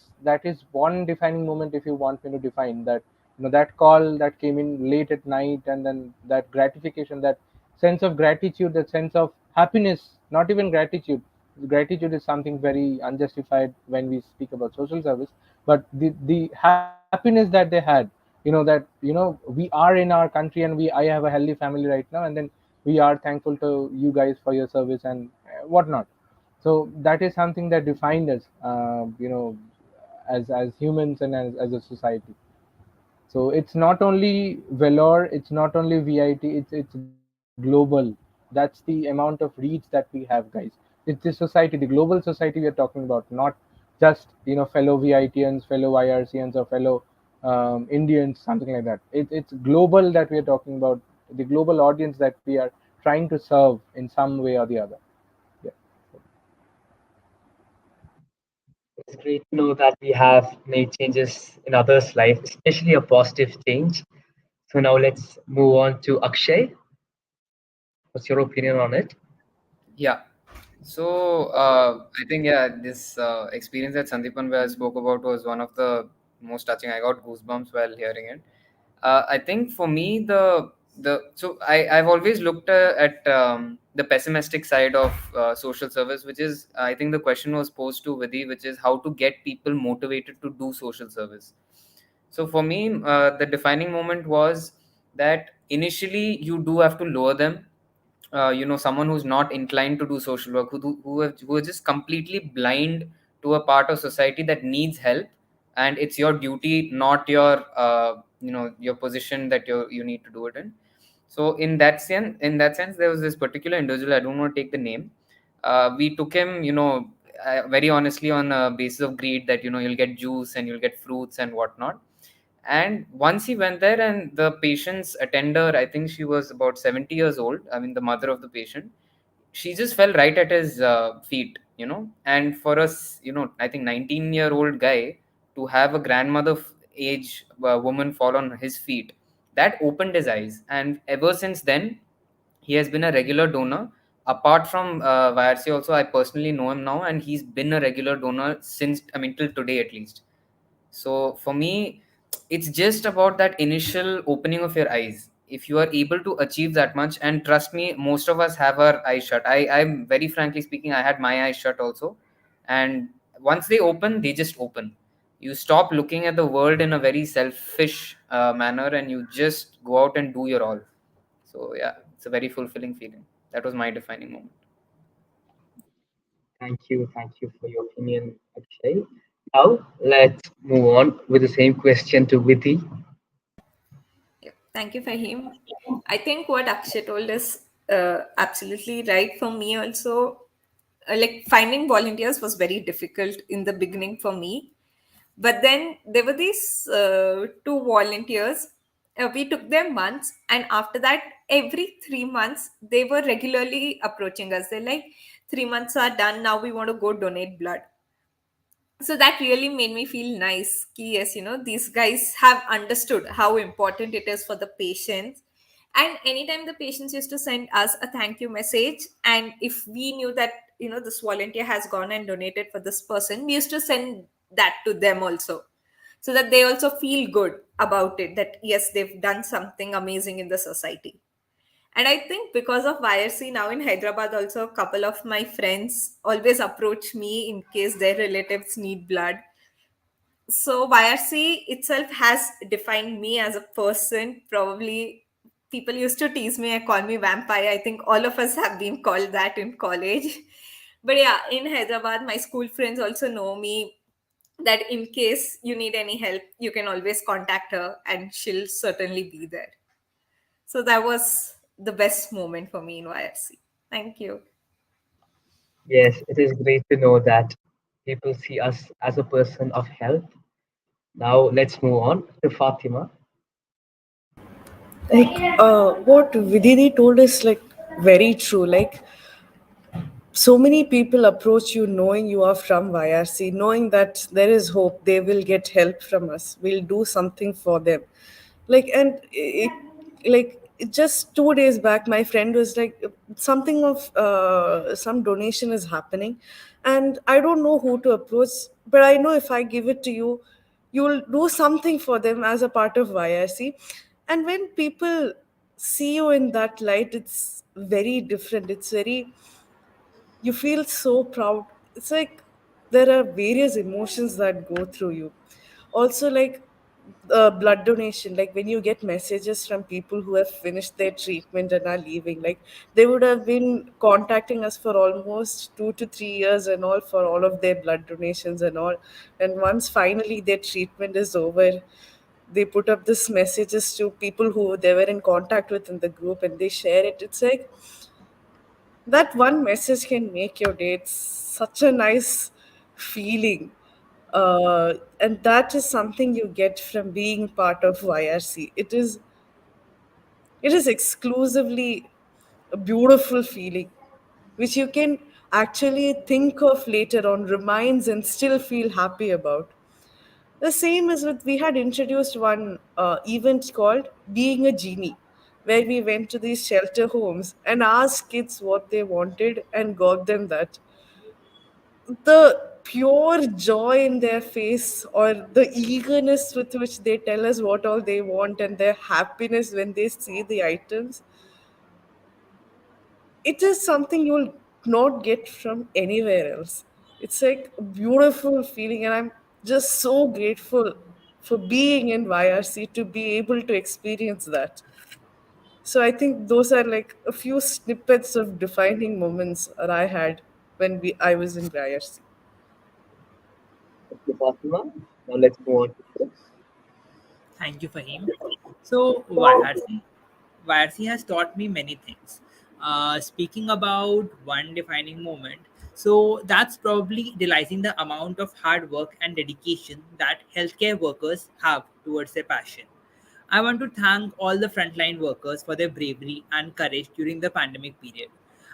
one defining moment, if you want me to define that. That call that came in late at night, and then that gratification, that sense of gratitude, that sense of happiness. Not even gratitude. Gratitude is something very unjustified when we speak about social service. But the happiness that they had, that we are in our country, and we I have a healthy family right now, and then we are thankful to you guys for your service and whatnot. So that is something that defined us, as humans and as a society. So it's not only Velour, it's not only VIT, it's global. That's the amount of reach that we have, guys. It's the society, the global society we are talking about, not just fellow VITians, fellow YRCians, or fellow Indians, something like that. It's global that we are talking about, the global audience that we are trying to serve in some way or the other. Yeah.
It's great to know that we have made changes in others' life, especially a positive change. So now let's move on to Akshay. What's your opinion on it?
Yeah. So I think, yeah, this experience that Sandeepan spoke about was one of the most touching. I got goosebumps while hearing it. I think for me, I've always looked at the pessimistic side of social service, which is, I think the question was posed to Vidhi, which is how to get people motivated to do social service. So for me, the defining moment was that initially you do have to lower them. Someone who's not inclined to do social work, who are just completely blind to a part of society that needs help, and it's your duty, not your position that you need to do it in. So in that sense, there was this particular individual. I don't want to take the name. We took him, very honestly, on a basis of greed, that you'll get juice and you'll get fruits and whatnot. And once he went there, and the patient's attender, I think she was about 70 years old, I mean, the mother of the patient, she just fell right at his feet. And for us, I think 19-year-old guy to have a grandmother age woman fall on his feet, that opened his eyes. And ever since then, he has been a regular donor. Apart from YRC, also, I personally know him now, and he's been a regular donor since, I mean, till today at least. So for me, it's just about that initial opening of your eyes. If you are able to achieve that much, and trust me, most of us have our eyes shut. I'm very frankly speaking, I had my eyes shut also. And once they open, they just open. You stop looking at the world in a very selfish manner, and you just go out and do your all. So yeah, it's a very fulfilling feeling. That was my defining moment.
Thank you for your opinion, Akshay. Now let's move on with the same question to Vidhi.
Yeah. Thank you, Fahim. I think what Akshay told is absolutely right for me also. Like finding volunteers was very difficult in the beginning for me. But then there were these two volunteers. We took them months, and after that, every 3 months, they were regularly approaching us. They're like, 3 months are done, now we want to go donate blood. So that really made me feel nice. Yes, these guys have understood how important it is for the patients. And anytime the patients used to send us a thank you message, and if we knew that this volunteer has gone and donated for this person, we used to send that to them also, so that they also feel good about it, that yes, they've done something amazing in the society. And I think because of YRC now in Hyderabad, also a couple of my friends always approach me in case their relatives need blood. So YRC itself has defined me as a person. Probably people used to tease me and call me vampire. I think all of us have been called that in college. But yeah, in Hyderabad, my school friends also know me, that in case you need any help, you can always contact her and she'll certainly be there. So that was the best moment for me in YRC. Thank you.
Yes, it is great to know that people see us as a person of help. Now let's move on to Fatima.
Like what Vididi told is like very true. Like so many people approach you knowing you are from YRC, knowing that there is hope, they will get help from us, we'll do something for them. Like, and just 2 days back, my friend was like, something of some donation is happening, and I don't know who to approach, but I know if I give it to you, you'll do something for them as a part of YRC. And when people see you in that light, it's very different. It's very, you feel so proud. It's like there are various emotions that go through you. Also, like blood donation, like when you get messages from people who have finished their treatment and are leaving, like they would have been contacting us for almost 2 to 3 years and all, for all of their blood donations and all. And once finally their treatment is over, they put up this messages to people who they were in contact with in the group, and they share it. It's like that one message can make your day. It's such a nice feeling. And that is something you get from being part of YRC. It is exclusively a beautiful feeling, which you can actually think of later on, reminds, and still feel happy about. The same as with, we had introduced one event called Being a Genie, where we went to these shelter homes and asked kids what they wanted and got them that. The pure joy in their face, or the eagerness with which they tell us what all they want, and their happiness when they see the items, it is something you'll not get from anywhere else. It's like a beautiful feeling, and I'm just so grateful for being in YRC to be able to experience that. So I think those are like a few snippets of defining moments that I had when I was in YRC.
Thank you, Fatima. Now let's move on to Chris.
Thank you, Fahim. So, YRC has taught me many things. Speaking about one defining moment, so that's probably realizing the amount of hard work and dedication that healthcare workers have towards their passion. I want to thank all the frontline workers for their bravery and courage during the pandemic period.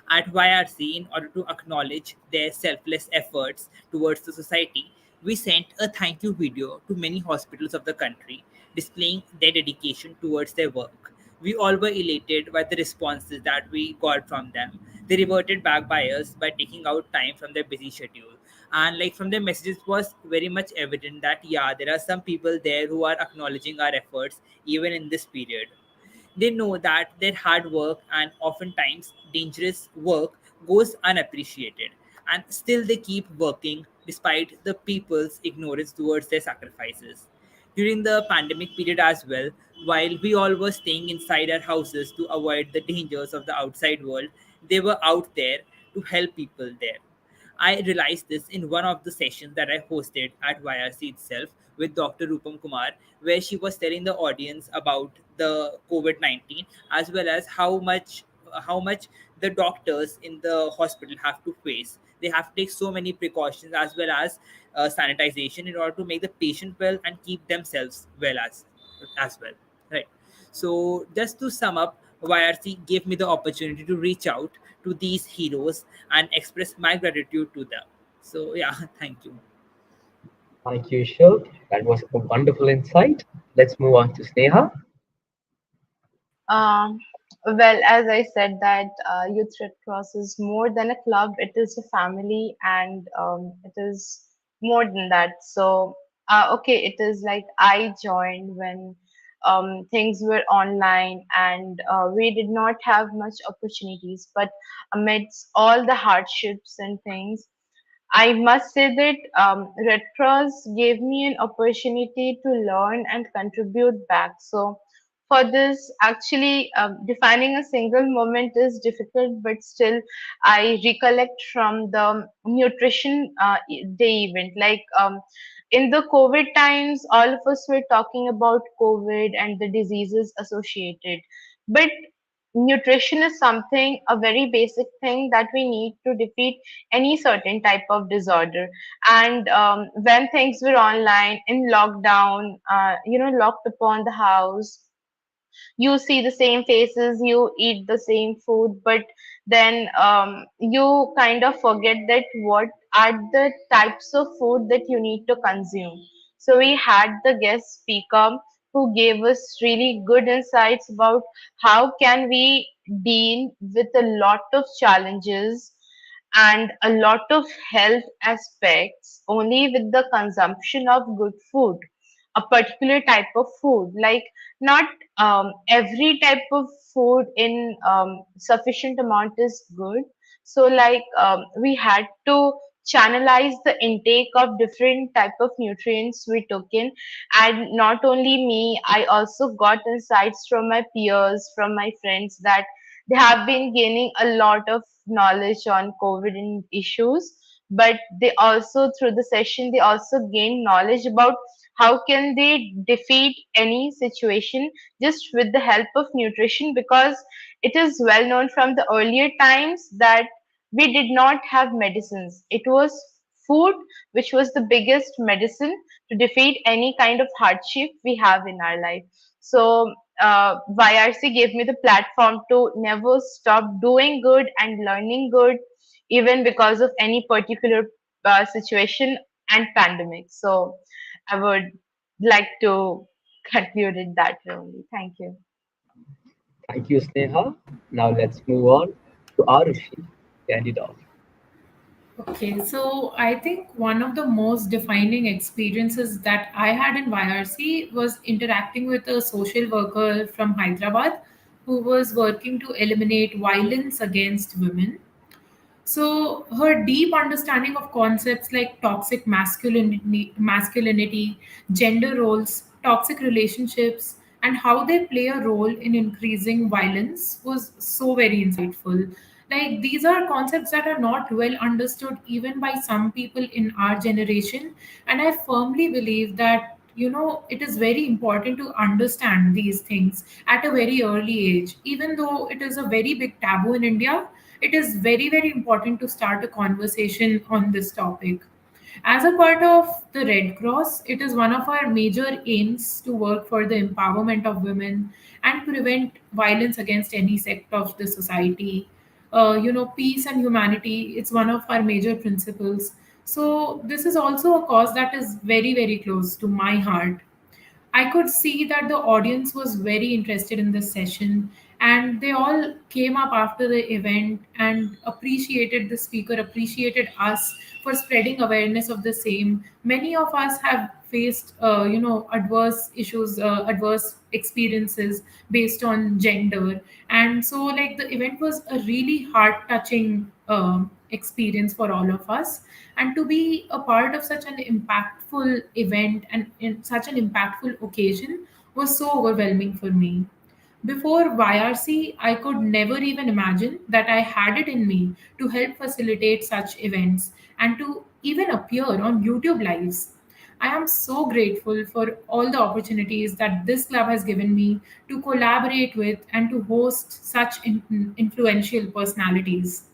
At YRC, in order to acknowledge their selfless efforts towards the society, we sent a thank you video to many hospitals of the country, displaying their dedication towards their work. We all were elated by the responses that we got from them. They reverted back by us by taking out time from their busy schedule. And like from their messages was very much evident that yeah, there are some people there who are acknowledging our efforts even in this period. They know that their hard work and oftentimes dangerous work goes unappreciated, and still they keep working despite the people's ignorance towards their sacrifices. During the pandemic period as well, while we all were staying inside our houses to avoid the dangers of the outside world, they were out there to help people there. I realized this in one of the sessions that I hosted at YRC itself with Dr. Rupam Kumar, where she was telling the audience about the COVID-19, as well as how much the doctors in the hospital have to face. They have to take so many precautions as well as sanitization in order to make the patient well and keep themselves well as well. Right. So just to sum up, YRC gave me the opportunity to reach out to these heroes and express my gratitude to them. So yeah, thank you.
Thank you, Shil. That was a wonderful insight. Let's move on to Sneha.
Um, well, as I said, that Youth Red Cross is more than a club. It is a family, and it is more than that. So, okay, it is like I joined when things were online, and we did not have much opportunities. But amidst all the hardships and things, I must say that Red Cross gave me an opportunity to learn and contribute back. So, for this, actually, defining a single moment is difficult, but still, I recollect from the nutrition day event. Like in the COVID times, all of us were talking about COVID and the diseases associated. But nutrition is something, a very basic thing that we need to defeat any certain type of disorder. And when things were online in lockdown, locked upon the house, you see the same faces, you eat the same food, but then you kind of forget that what are the types of food that you need to consume. So we had the guest speaker who gave us really good insights about how can we deal with a lot of challenges and a lot of health aspects only with the consumption of good food, a particular type of food, like not every type of food in sufficient amount is good. So like we had to channelize the intake of different type of nutrients we took in. And not only me, I also got insights from my peers, from my friends, that they have been gaining a lot of knowledge on COVID and issues. But they also, through the session, they also gain knowledge about how can they defeat any situation just with the help of nutrition, because it is well known from the earlier times that we did not have medicines. It was food which was the biggest medicine to defeat any kind of hardship we have in our life. So YRC gave me the platform to never stop doing good and learning good, even because of any particular situation and pandemic. So I would like to conclude it that way only. Thank you.
Thank you, Sneha. Now let's move on to Arushi. End it off.
Okay, so I think one of the most defining experiences that I had in YRC was interacting with a social worker from Hyderabad who was working to eliminate violence against women. So her deep understanding of concepts like toxic masculinity, gender roles, toxic relationships, and how they play a role in increasing violence was so very insightful. Like these are concepts that are not well understood even by some people in our generation, and I firmly believe that it is very important to understand these things at a very early age, even though it is a very big taboo in India. It is very, very important to start a conversation on this topic. As a part of the Red Cross, it is one of our major aims to work for the empowerment of women and prevent violence against any sect of the society. Peace and humanity, it's one of our major principles. So, this is also a cause that is very, very close to my heart. I could see that the audience was very interested in this session, and they all came up after the event and appreciated the speaker, appreciated us for spreading awareness of the same. Many of us have faced adverse issues, adverse experiences based on gender, and so like the event was a really heart touching experience for all of us, and to be a part of such an impactful event and in such an impactful occasion was so overwhelming for me. Before YRC, I could never even imagine that I had it in me to help facilitate such events and to even appear on YouTube Lives. I am so grateful for all the opportunities that this club has given me to collaborate with and to host such influential personalities.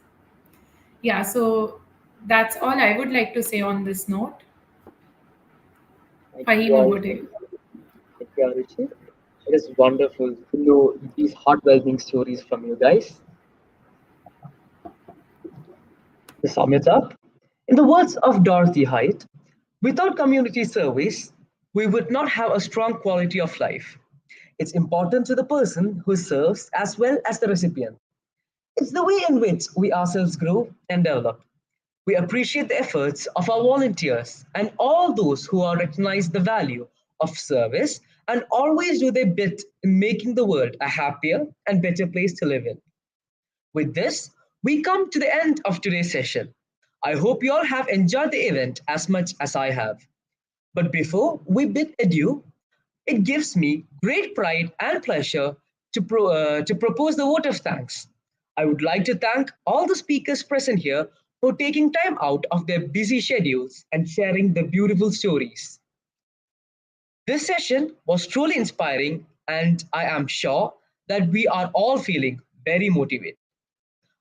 Yeah, so that's all I would like to say on this note.
Thank you
Fahim,
all.
over to you.
Thank you, Arushi. It is wonderful to know these heartwarming stories from you guys. To sum it up, in the words of Dorothy Height, without community service, we would not have a strong quality of life. It's important to the person who serves as well as the recipient. It's the way in which we ourselves grow and develop. We appreciate the efforts of our volunteers and all those who are recognize the value of service and always do their bit in making the world a happier and better place to live in. With this, we come to the end of today's session. I hope you all have enjoyed the event as much as I have. But before we bid adieu, it gives me great pride and pleasure to propose the vote of thanks. I would like to thank all the speakers present here for taking time out of their busy schedules and sharing their beautiful stories. This session was truly inspiring, and I am sure that we are all feeling very motivated.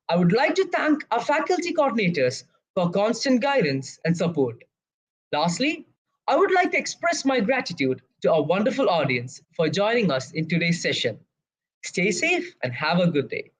I would like to thank our faculty coordinators for constant guidance and support. Lastly, I would like to express my gratitude to our wonderful audience for joining us in today's session. Stay safe and have a good day.